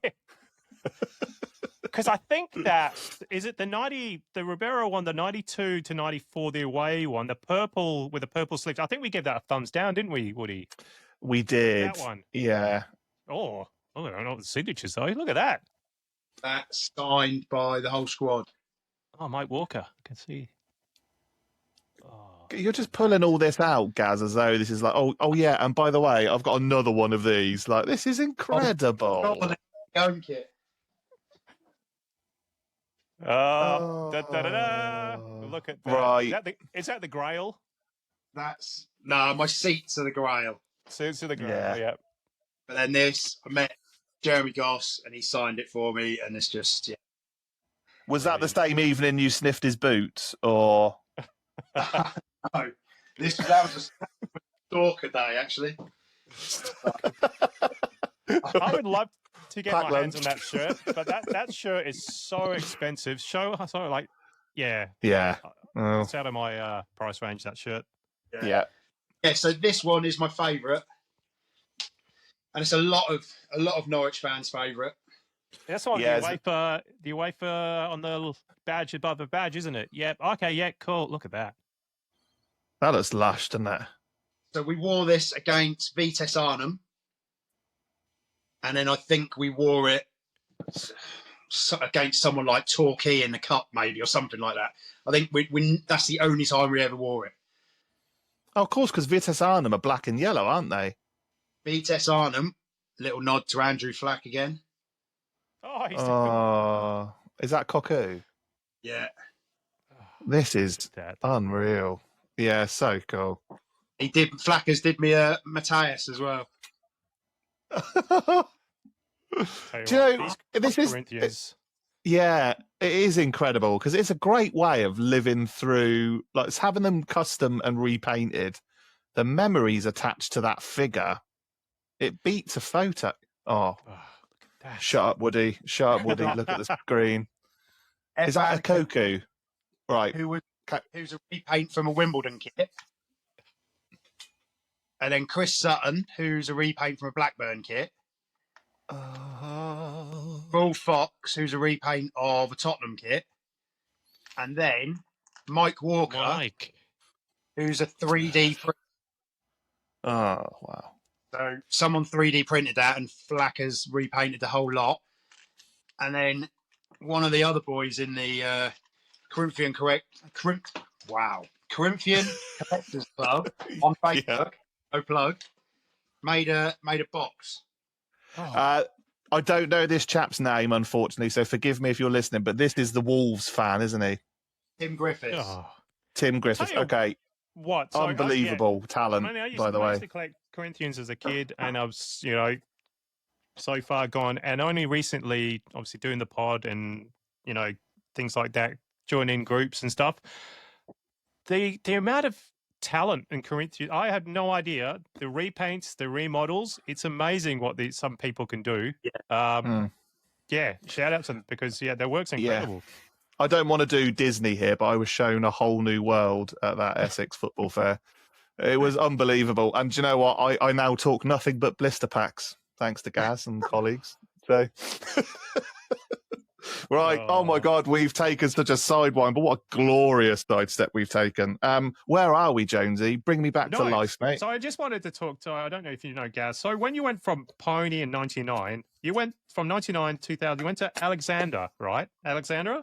Because I think that is it the Ribeiro one, the 92 to 94, the away one, the purple with the purple sleeves. I think we gave that a thumbs down, didn't we, Woody? We did. That one. Yeah. Oh, I don't know the signatures though. Look at that. That's signed by the whole squad. Oh, Mike Walker. I can see. Oh. You're just pulling all this out, Gaz, as though this is like, oh yeah, and by the way, I've got another one of these. Like, this is incredible. Home kit. Look at that. Right. Is that the Grail? No, my seats are the Grail. Seats are the Grail, yeah. But then this, I met Jeremy Goss, and he signed it for me, and it's just Was that the same evening you sniffed his boots, or? No, that was a stalker day, actually. I would love to get Pac my hands on that shirt, but that shirt is so expensive. Yeah. Oh. It's out of my price range, that shirt. Yeah. So this one is my favourite, and it's a lot of Norwich fans' favourite. That's on the UEFA on the badge above the badge, isn't it? Yep. Okay. Yeah. Cool. Look at that. That looks lush, doesn't it? So we wore this against Vitesse Arnhem, and then I think we wore it against someone like Torquay in the cup, maybe, or something like that. I think we that's the only time we ever wore it. Oh, of course, because Vitesse Arnhem are black and yellow, aren't they? Vitesse Arnhem, little nod to Andrew Flack again. Oh, is that Cocu? Yeah. This is unreal. Yeah, so cool. Flackers did me a Matthias as well. Do you know, this is Corinthians. Yeah, it is incredible because it's a great way of living through, like, it's having them custom and repainted. The memories attached to that figure, it beats a photo. Oh, shut up, Woody. Shut up, Woody. Look at the screen. Is that a Cocu? Right. Who's a repaint from a Wimbledon kit. And then Chris Sutton, who's a repaint from a Blackburn kit. Paul Fox, who's a repaint of a Tottenham kit. And then Mike Walker, who's a 3D print. Oh, wow. So someone 3D printed that and Flackers repainted the whole lot. And then one of the other boys in the Corinthian Collectors Club on Facebook, no plug, made a box. I don't know this chap's name, unfortunately, so forgive me if you're listening, but this is the Wolves fan, isn't he? Tim Griffiths. Tim Griffiths. Okay. What? Unbelievable talent, by the way. I used to collect Corinthians as a kid, and I was, so far gone. And only recently, obviously, doing the pod and, things like that, joining groups and stuff. The amount of talent in Corinthians, I had no idea. The repaints, the remodels, it's amazing what some people can do. Shout out to them because their work's incredible. Yeah. I don't want to do Disney here, but I was shown a whole new world at that Essex football fair. It was unbelievable. And do you know what? I now talk nothing but blister packs, thanks to Gaz and colleagues. So, right. Oh my God, we've taken such a sidewind, but what a glorious sidestep we've taken. Where are we, Jonesy? Bring me back to life, mate. So I just wanted to talk to, I don't know if you know, Gaz. So when you went from Pony in 99, you went from 99 to 2000, you went to Alexander, right? Alexandra?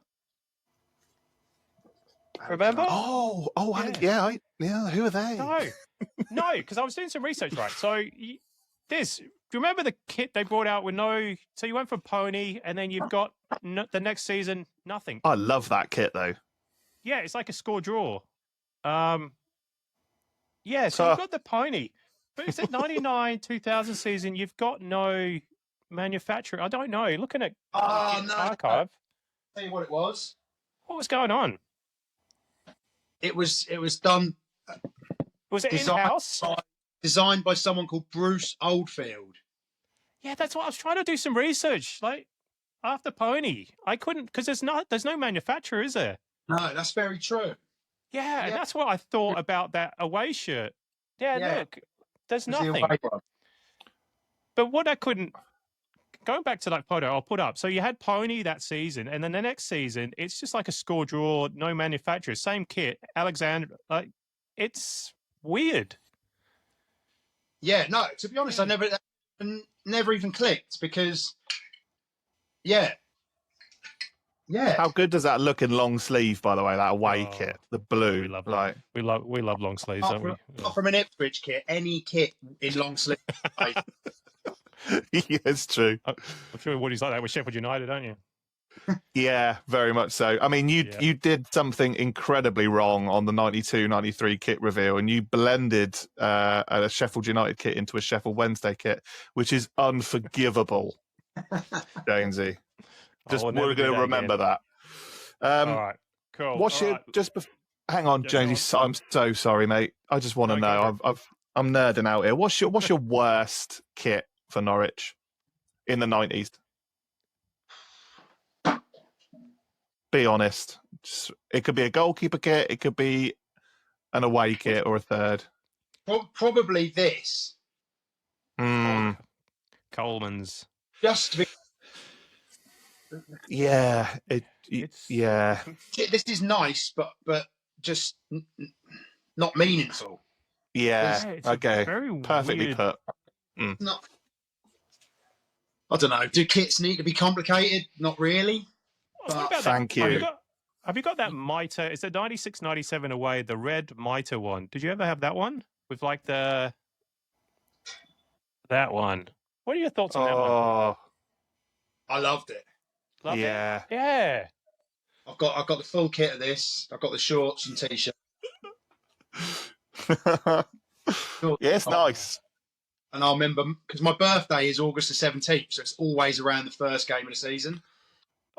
Remember? Oh, yeah. Who are they? No, because I was doing some research, right? So do you remember the kit they brought out with so you went from Pony and then you've got the next season, nothing. I love that kit though. Yeah, it's like a score draw. So you've got the Pony. But it's at 99, 2000 season, you've got no manufacturer. I don't know. Looking at archive. I'll tell you what it was. What was going on? It was done. Was it in-house? Designed by someone called Bruce Oldfield. Yeah, that's what I was trying to do some research. Like after Pony, I couldn't because there's no manufacturer, is there? No, that's very true. Yeah, and that's what I thought about that away shirt. Yeah. Look, there's nothing. But what I couldn't. Going back to that photo, I'll put up. So you had Pony that season, and then the next season, it's just like a score draw, no manufacturer, same kit, Alexander. Like, it's weird. Yeah, no. To be honest, I never even clicked because, yeah. How good does that look in long sleeve? By the way, that away kit, the blue. We love long sleeves, don't we? Not from an Ipswich kit, any kit in long sleeve. Yeah, it's true. I'm sure Woody's like that with Sheffield United, don't you? Yeah, very much so. I mean, you did something incredibly wrong on the 92-93 kit reveal, and you blended a Sheffield United kit into a Sheffield Wednesday kit, which is unforgivable. Jonesy. Just will we're never do going to that remember again. that. All right, cool. What's All your right. hang on, Yeah, Jonesy? I'm so sorry, mate. I just want to No, go know. I'm nerding out here. What's your worst kit for Norwich in the 90s? Be honest. It could be a goalkeeper kit. It could be an away kit or a third. Probably this. Coleman's. Just to be, Yeah. Yeah. this is nice, but just not meaningful. Yeah. It's Okay. very Perfectly weird. put. Not. I don't know. Do kits need to be complicated? Not really. What about Thank that? you. Have you got that mitre? It's the 96, 97 away, the red mitre one. Did you ever have that one? With like that one. What are your thoughts on that one? I loved it. Loved yeah. it? Yeah. I've got the full kit of this. I've got the shorts and t-shirt. Yeah, it's nice. And I remember because my birthday is August the 17th, so it's always around the first game of the season.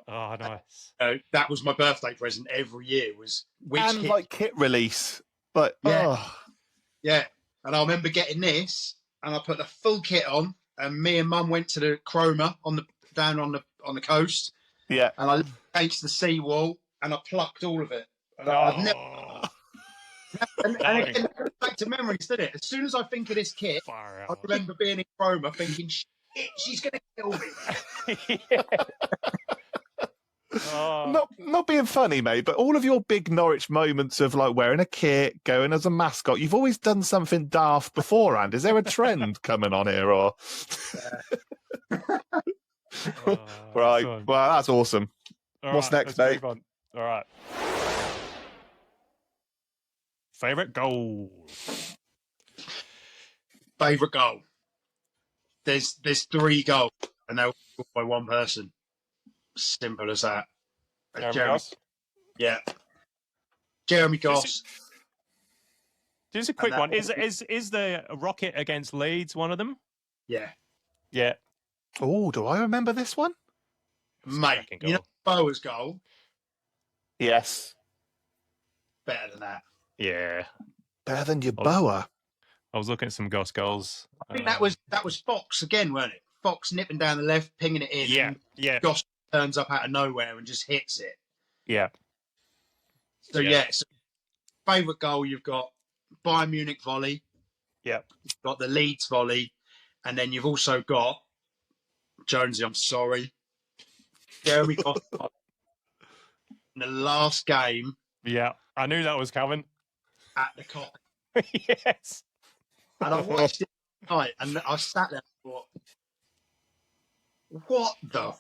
Oh, nice. That was my birthday present every year. Was which and kit? like kit release, but yeah. And I remember getting this, and I put the full kit on, and me and Mum went to the Chroma down on the coast. Yeah. And I looked against the seawall, and I plucked all of it. And I've never. And again, it goes back to memories, didn't it? As soon as I think of this kit, I remember being in Chroma thinking, shit, she's going to kill me. Not being funny, mate, but all of your big Norwich moments of like wearing a kit, going as a mascot, you've always done something daft beforehand. Is there a trend coming on here, or? Right. Well, that's awesome. What's next, mate? All right. Favorite goal. Favorite goal. There's 3 goals, and they're all by one person. Simple as that. Jeremy Goss? Yeah. Jeremy Goss. Just a quick one. Is the Rocket against Leeds one of them? Yeah. Yeah. Oh, do I remember this one? Mate, you know Boa's goal? Yes. Better than that. Yeah. Better than your Boa. I was looking at some Goss goals. I think that was Fox again, weren't it? Fox nipping down the left, pinging it in. Yeah. Goss turns up out of nowhere and just hits it. Yeah. So so favourite goal, you've got Bayern Munich volley. Yeah. You've got the Leeds volley. And then you've also got Jonesy, I'm sorry. Jeremy Goss in the last game. Yeah. I knew that was coming. At the Cop. Yes. And I watched it tonight, and I sat there and thought, what the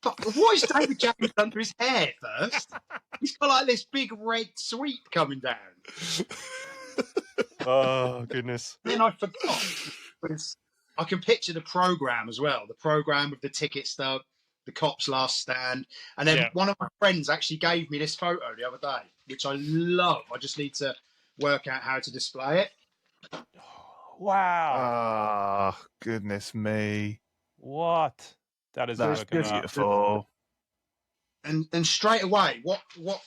fuck? What is David James under his hair first? He's got like this big red sweep coming down. Oh, goodness. Then I forgot. I can picture the programme as well. The programme with the ticket stub, the Cop's last stand. And then one of my friends actually gave me this photo the other day, which I love. I just need to work out how to display it. Wow. Oh, goodness me. What? That's beautiful. And straight away, what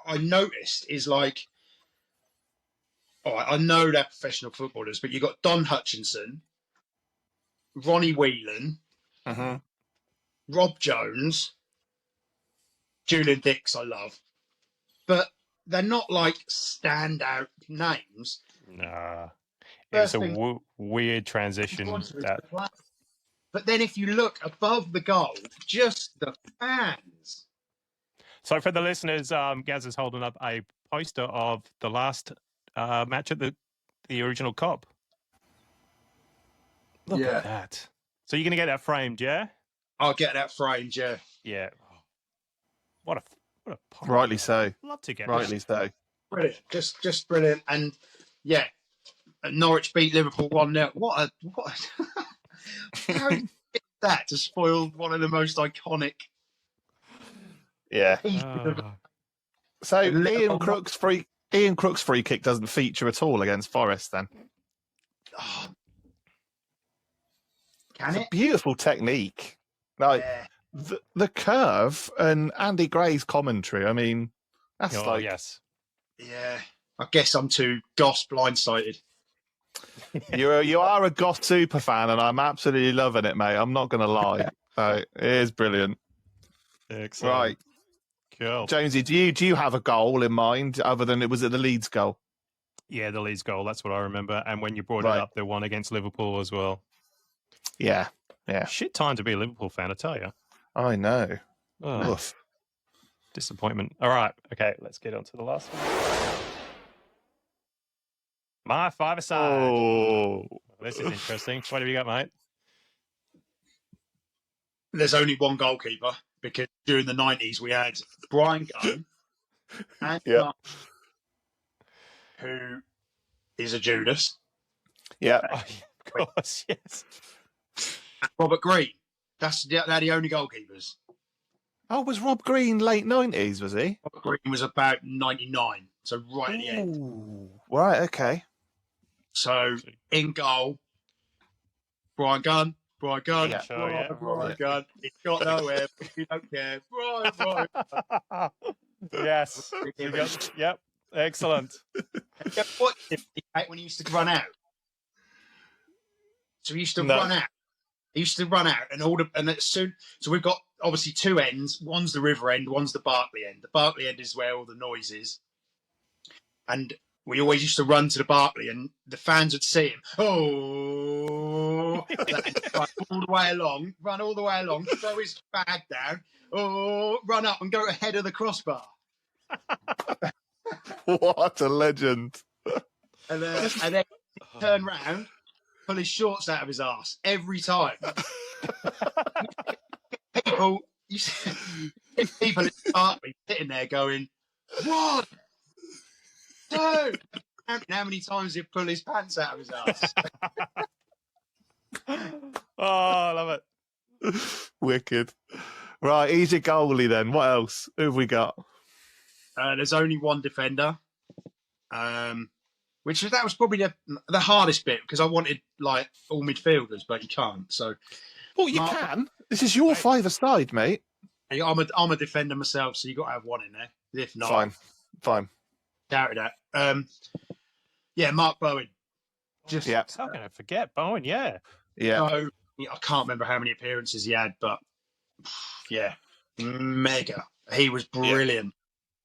I noticed is like, I know they're professional footballers, but you've got Don Hutchinson, Ronnie Whelan, Rob Jones, Julian Dix, I love. But they're not like standout names. Nah. It's a weird transition. But then if you look above the goal, just the fans. So for the listeners, Gaz is holding up a poster of the last match at the original Cop. Look at that. So you're going to get that framed, yeah? I'll get that framed, yeah. Yeah. What a Rightly so. Love to get rightly so. Brilliant. Just brilliant. And yeah, Norwich beat Liverpool 1-0. What how did you get that to spoil one of the most iconic? Yeah. So Ian Crook's free kick doesn't feature at all against Forest then. Can it's it? a beautiful technique. Like the curve and Andy Gray's commentary. I mean, that's yes. Yeah. I guess I'm too Goss blindsided. You are a Goth super fan, and I'm absolutely loving it, mate. I'm not going to lie. It is brilliant. Excellent. Right. Cool. Jonesy, do you have a goal in mind other than it was at the Leeds goal? Yeah, the Leeds goal. That's what I remember. And when you brought it up, the one against Liverpool as well. Yeah. Shit time to be a Liverpool fan, I tell you. I know. Oh, disappointment. All right. Okay, let's get on to the last one. My five-a-side. Oh. This is interesting. What have you got, mate? There's only one goalkeeper because during the 90s we had Brian Gunn and Mark, who is a Judas. Yeah. Oh, of course, yes. And Robert Green. They're the only goalkeepers. Oh, was Rob Green late 90s, was he? Robert Green was about 99, so right at the end. Ooh. Right, okay. So in goal, Brian Gunn. Yeah, Brian Gunn. It's got nowhere, but you don't care. Brian. Yes. Yep. Excellent. What when he used to run out? So he used to run out. He used to run out, and as soon. So we've got obviously two ends. One's the River end, one's the Berkeley end. The Berkeley end is where all the noise is, and we always used to run to the Berkeley, and the fans would see him. Oh, all the way along, run all the way along, throw his bag down. Oh, run up and go ahead of the crossbar. What a legend! And then turn round, pull his shorts out of his ass every time. People in Berkeley sitting there going, 1, 2. How many times he'd pull his pants out of his ass? Oh, I love it. Wicked. Right, he's your goalie then. What else? Who have we got? There's only one defender, that was probably the hardest bit because I wanted like all midfielders, but you can't. So, well, you can. This is your five-a-side, mate. I'm a defender myself, so you got to have one in there. If not, fine. Doubt that. Mark Bowen. How can I forget Bowen? Yeah. So, I can't remember how many appearances he had, but yeah, mega. He was brilliant. Yeah.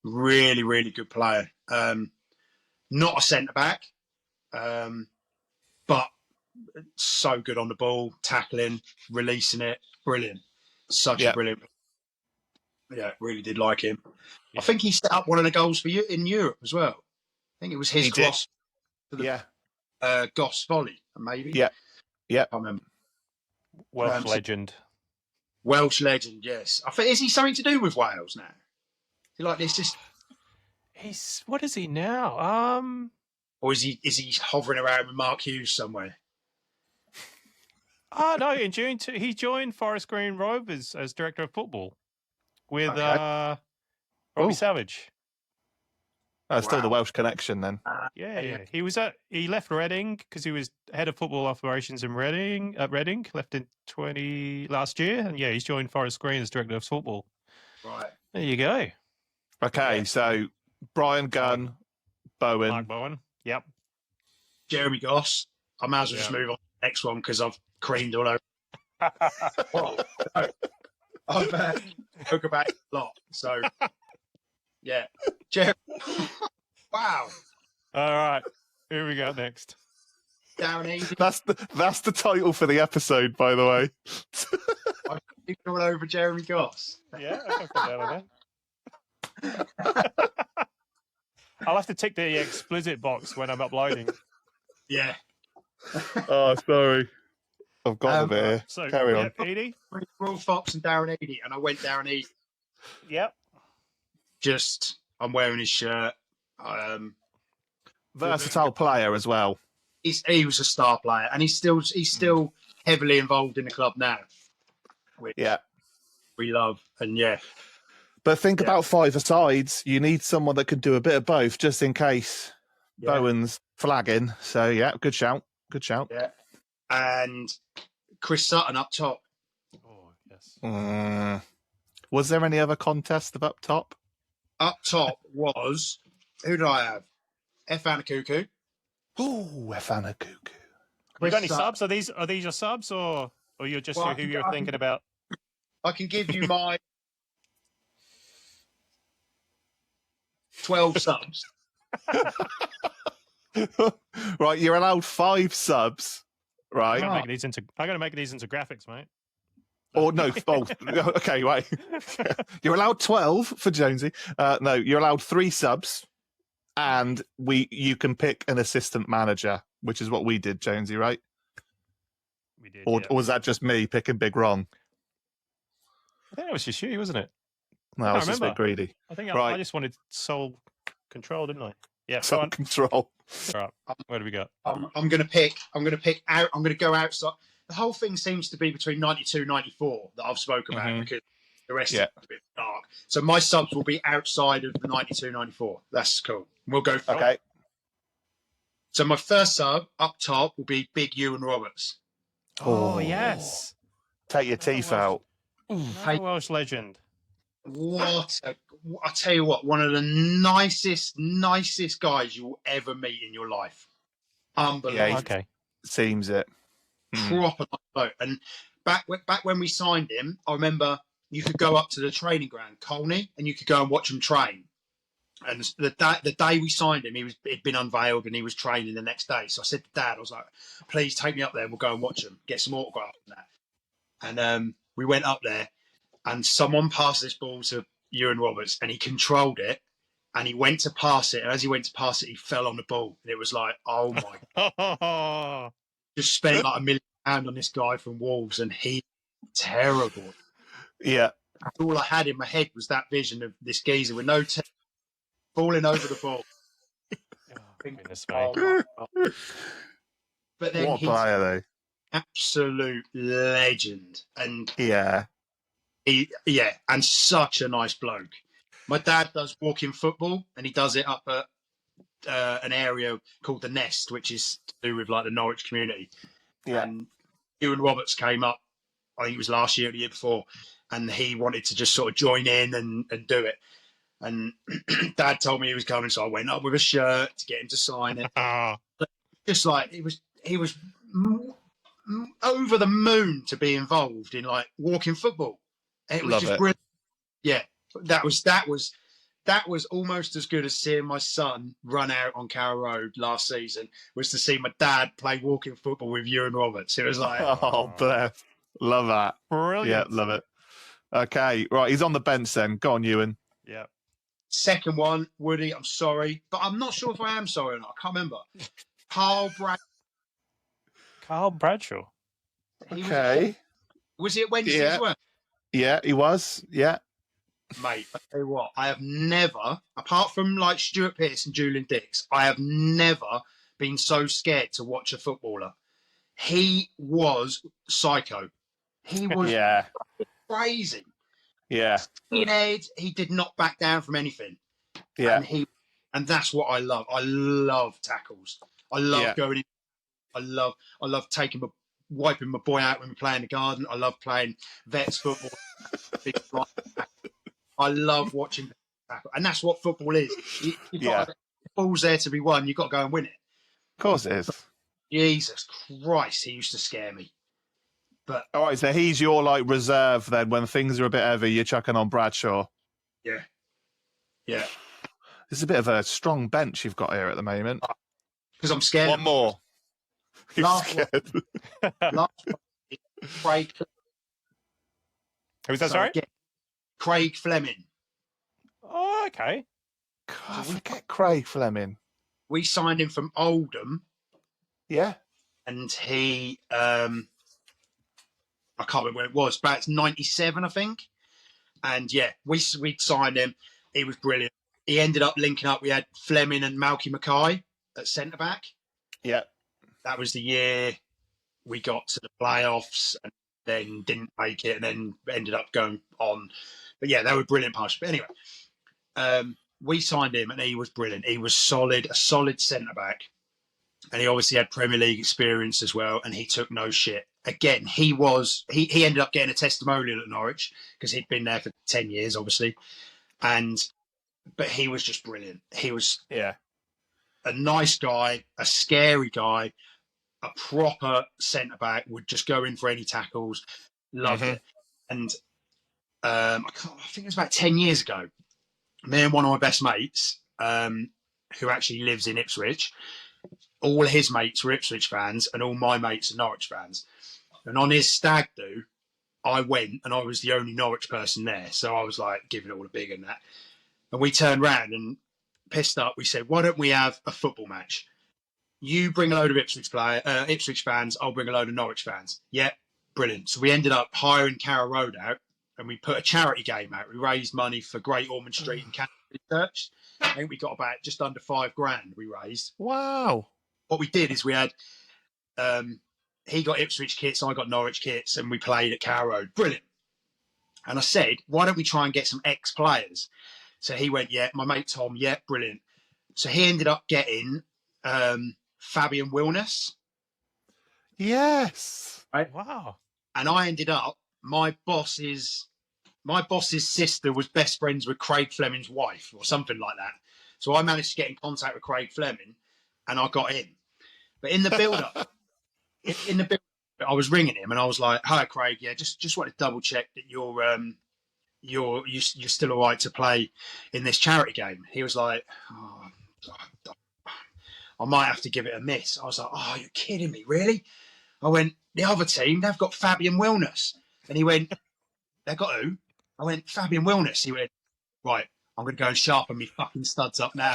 Really, really good player. Not a centre back, but so good on the ball, tackling, releasing it. Brilliant. Such a brilliant. Yeah, really did like him. Yeah. I think he set up one of the goals for you in Europe as well. I think it was his cross. Goss volley, maybe. Yeah. I remember. Welsh legend. Welsh legend, yes. I think, is he something to do with Wales now? Like this, just what is he now? Or is he hovering around with Mark Hughes somewhere? Oh no! In June, he joined Forest Green Rovers as director of football with Robbie Savage. Oh, still the Welsh connection then. Yeah. He left Reading because he was head of football operations in Reading. Left in last year, and he's joined Forest Green as director of football. Right. There you go. Okay, so Brian Gunn, Bowen. Mark Bowen. Yep. Jeremy Goss. I might as well just move on to the next one because I've creamed all over. I've spoke about it a lot. So, yeah. Jeremy. Wow. All right. Here we go next. Down easy. That's the title for the episode, by the way. I've creamed all over Jeremy Goss. Yeah, I can put that on there. I'll have to tick the explicit box when I'm uploading. Yeah. Oh, sorry. I've got a bit here. So, carry on. Edie? Will Fox and Darren Eady, and I went Darren Eady. Yep. I'm wearing his shirt. Versatile player as well. He was a star player, and he's still heavily involved in the club now. Which we love, and But think about five-a-sides. You need someone that can do a bit of both, just in case Bowen's flagging. So good shout. Yeah, and Chris Sutton up top. Oh, yes. Was there any other contest of up top? Up top was, who did I have? F. Anna Cuckoo. Ooh, Efana Cuckoo. You got any subs? Are these your subs, or you're just who you're thinking about? I can give you my 12 subs. Right, you're allowed 5 subs. Right. I gotta make these into graphics, mate. Or no, okay, wait. You're allowed 12 for Jonesy. No, you're allowed 3 subs, and you can pick an assistant manager, which is what we did, Jonesy, right? We did. Or was that just me picking Big Ron? I think it was just you, wasn't it? No, I was just a bit greedy. I think right. I just wanted sole control, didn't I? Yeah, sole control. All right. What do we got? I'm going to pick out. I'm going to go outside. The whole thing seems to be between 92, 94 that I've spoken about because the rest is a bit dark. So my subs will be outside of the 92, 94. That's cool. We'll go for okay. So my first sub up top will be Big Ewan Roberts. Oh yes. Take your teeth out. Welsh legend. I tell you what, one of the nicest guys you will ever meet in your life. Unbelievable. Yeah, okay. Seems it. Proper bloke. And back when we signed him, I remember you could go up to the training ground, Colney, and you could go and watch him train. And the day we signed him, he'd been unveiled and he was training the next day. So I said to Dad, I was like, please take me up there and we'll go and watch him, get some autographs and that. And we went up there and someone passed this ball to Ewan Roberts and he controlled it and he went to pass it. And as he went to pass it, he fell on the ball. And it was like, oh my God. Just spent like £1 million on this guy from Wolves and he's terrible. Yeah. All I had in my head was that vision of this geezer with no falling over the ball. Goodness me. But then what he's player, though? Absolute legend. And and such a nice bloke. My dad does walking football and he does it up at an area called the Nest, which is to do with like the Norwich community. Yeah. And Ewan Roberts came up, I think it was last year or the year before, and he wanted to just sort of join in and do it. And Dad told me he was coming, so I went up with a shirt to get him to sign it. Just like he was over the moon to be involved in like walking football. It was just brilliant. Yeah, that was almost as good as seeing my son run out on Carrow Road last season. Was to see my dad play walking football with Ewan Roberts. It was like, oh, bless, love that, brilliant. Yeah, love it. Okay, right, he's on the bench then. Go on, Ewan. Yeah. Second one, Woody. I'm sorry, but I'm not sure if I am sorry or not. I can't remember. Carl Bradshaw. Okay. Was he at Wednesday as well? Yeah, he was. Yeah. Mate, I tell you what, I have never, apart from like Stuart Pearce and Julian Dix, I have never been so scared to watch a footballer. He was psycho. He was crazy. Yeah. He did not back down from anything. Yeah. And that's what I love. I love tackles. I love going in. I love wiping my boy out when we play in the garden. I love playing vets football. I love watching tackle. And that's what football is. The ball's there to be won. You've got to go and win it. Of course it is. Jesus Christ, he used to scare me. But all right, so he's your like reserve then. When things are a bit heavy, you're chucking on Bradshaw. Yeah. Yeah. This is a bit of a strong bench you've got here at the moment. Because I'm scared. One more. Last one. Craig. Who's that, sorry? Craig Fleming. Oh, okay. God, forget Craig Fleming. We signed him from Oldham. Yeah. And he, I can't remember when it was, but it's 97, I think. And yeah, we signed him. He was brilliant. He ended up linking up. We had Fleming and Malky Mackay at centre back. Yeah. That was the year we got to the playoffs and then didn't make it and then ended up going on. But yeah, they were brilliant partners. But anyway, we signed him and he was brilliant. He was solid, a solid centre back. and he obviously had Premier League experience as well, and he took no shit. Again, he ended up getting a testimonial at Norwich because he'd been there for 10 years, obviously, but he was just brilliant. He was a nice guy, a scary guy, a proper centre back, would just go in for any tackles, loved it. And I think it was about 10 years ago, me and one of my best mates, who actually lives in Ipswich, all his mates were Ipswich fans and all my mates are Norwich fans. And on his stag do, I went and I was the only Norwich person there. So I was like giving it all a big and that. And we turned round and pissed up. We said, why don't we have a football match? You bring a load of Ipswich fans. I'll bring a load of Norwich fans. Yeah, brilliant. So we ended up hiring Carrow Road out and we put a charity game out. We raised money for Great Ormond Street and Canaries Church. I think we got about just under £5,000 we raised. Wow. What we did is we had, he got Ipswich kits, I got Norwich kits, and we played at Carrow Road. Brilliant. And I said, why don't we try and get some ex-players? So he went, yeah. My mate Tom, yeah, brilliant. So he ended up getting Fabian Wilness. Yes. Right? Wow. And I ended up, my boss's sister was best friends with Craig Fleming's wife or something like that. So I managed to get in contact with Craig Fleming and I got in. But in the build-up, I was ringing him and I was like, hi, Craig, yeah, just want to double check that you're still all right to play in this charity game. He was like, oh, I might have to give it a miss. I was like, oh, you're kidding me, really? I went, the other team, they've got Fabian Wilness. And he went, they've got who? I went, Fabian Wilness. He went, right, I'm going to go and sharpen me fucking studs up now.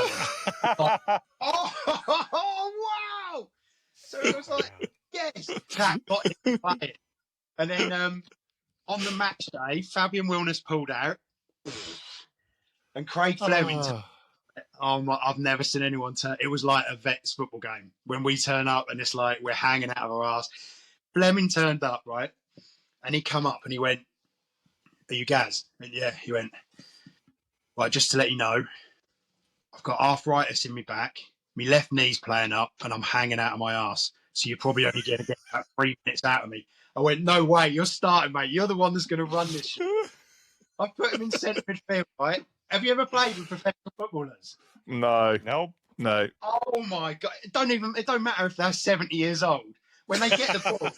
Oh, wow! So it was like, yes, that got him playing. And then on the match day, Fabian Wilness pulled out. And Craig Fleming... I've never seen anyone turn. It was like a Vets football game when we turn up and it's like we're hanging out of our ass. Fleming turned up, right? And he come up and he went, are you Gaz? And yeah. He went, right, just to let you know, I've got arthritis in my back. My left knee's playing up and I'm hanging out of my ass. So you're probably only going to get about 3 minutes out of me. I went, no way, you're starting, mate. You're the one that's going to run this shit. I put him in centre midfield, right? Have you ever played with professional footballers? No. Oh my God. It don't matter if they're 70 years old. When they get the ball,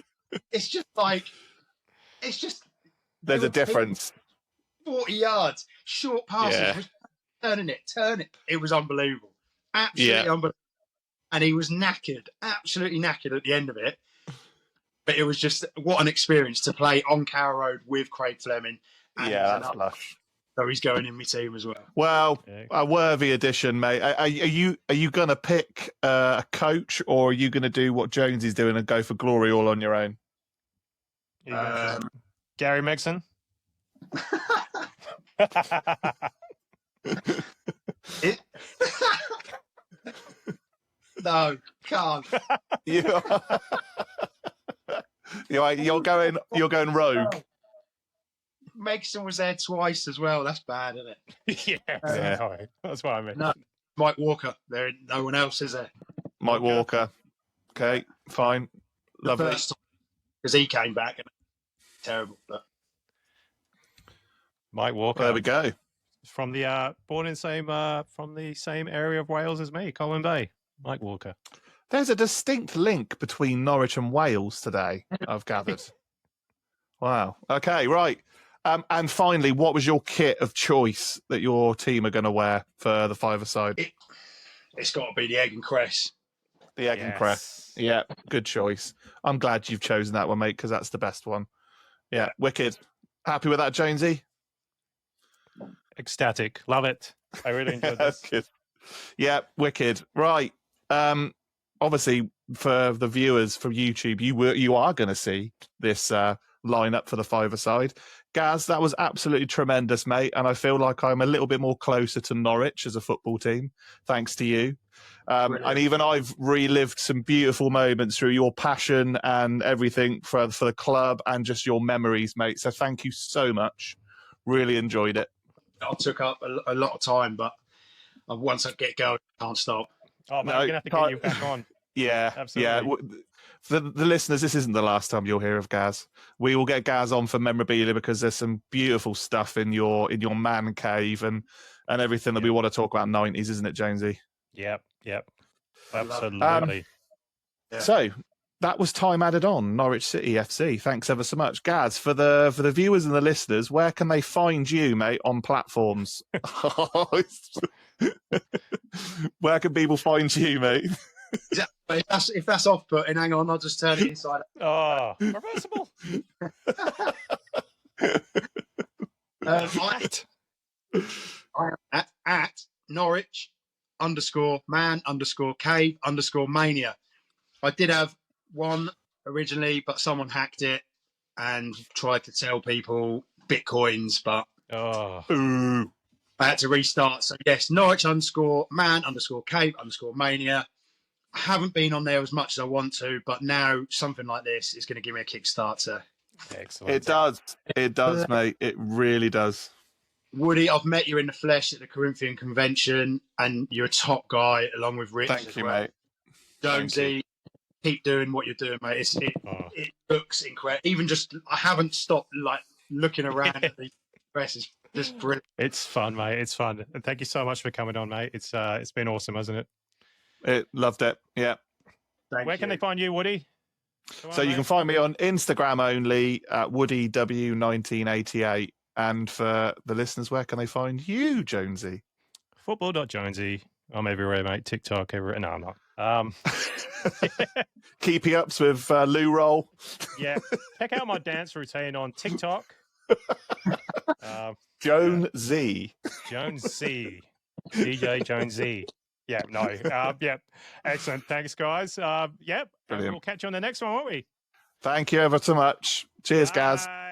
it's just there's a difference. 40 yards, short passes, turn it. It was unbelievable. Absolutely unbelievable. And he was knackered, absolutely knackered at the end of it. But it was just, what an experience to play on Carrow Road with Craig Fleming. That's lush. So he's going in my team as well. Well, a worthy addition, mate. Are you going to pick a coach, or are you going to do what Jones is doing and go for glory all on your own? Gary Megson? No, can't. You're going rogue. Megson was there twice as well. That's bad, isn't it? Sorry. That's what I meant. No, Mike Walker. No one else is there. Mike Walker. Okay, fine. Lovely. Because he came back and terrible. But Mike Walker. There we go. From the born in from the same area of Wales as me, Colwyn Bay. Mike Walker. There's a distinct link between Norwich and Wales today, I've gathered. Wow. Okay, right. And finally, what was your kit of choice that your team are going to wear for the five-a-side? It's got to be the egg and cress. The egg and cress. Yeah, good choice. I'm glad you've chosen that one, mate, because that's the best one. Yeah, wicked. Happy with that, Jonesy? Ecstatic. Love it. I really enjoyed this. Good. Yeah, wicked. Right. Obviously, for the viewers from YouTube, you are going to see this lineup for the five-a-side. Gaz, that was absolutely tremendous, mate, and I feel like I'm a little bit more closer to Norwich as a football team, thanks to you. And even I've relived some beautiful moments through your passion and everything for the club and just your memories, mate. So thank you so much. Really enjoyed it. I took up a lot of time, but once I get going, I can't stop. Oh, man, you're going to have to get you back on. Yeah, Absolutely. yeah. For the listeners, this isn't the last time you'll hear of Gaz. We will get Gaz on for memorabilia because there's some beautiful stuff in your man cave and everything that we want to talk about 90s, isn't it, Jonesy? Yep. I love it. Absolutely. So that was time added on, Norwich City FC. Thanks ever so much. Gaz, for the viewers and the listeners, where can they find you, mate, on platforms? Where can people find you, mate? If that's off-putting, hang on, I'll just turn it inside. Oh, reversible. I am at Norwich _man_cave_mania. I did have one originally, but someone hacked it and tried to tell people Bitcoins, but I had to restart. So yes, Norwich _man_cave_mania. I haven't been on there as much as I want to, but now something like this is going to give me a kickstarter. Excellent. It does, mate. It really does. Woody, I've met you in the flesh at the Corinthian convention, and you're a top guy, along with Rich. Thank you, mate. Jonesy, keep doing what you're doing, mate. It looks incredible. Even just, I haven't stopped looking around at the press. It's just brilliant. It's fun, mate. It's fun. And thank you so much for coming on, mate. It's been awesome, hasn't it? Loved it. Yeah. Where can they find you, Woody? So you can find me on Instagram only at WoodyW1988. And for the listeners, where can they find you, Jonesy? Football.Jonesy. I'm everywhere, mate. TikTok, everywhere. No, I'm not. Keepy ups with Lou Roll. Yeah. Check out my dance routine on TikTok. Jonesy. Jonesy. DJ Jonesy. Yeah, no. Yep. Excellent. Thanks, guys. Yep. And we'll catch you on the next one, won't we? Thank you ever so much. Cheers, Gaz. Bye.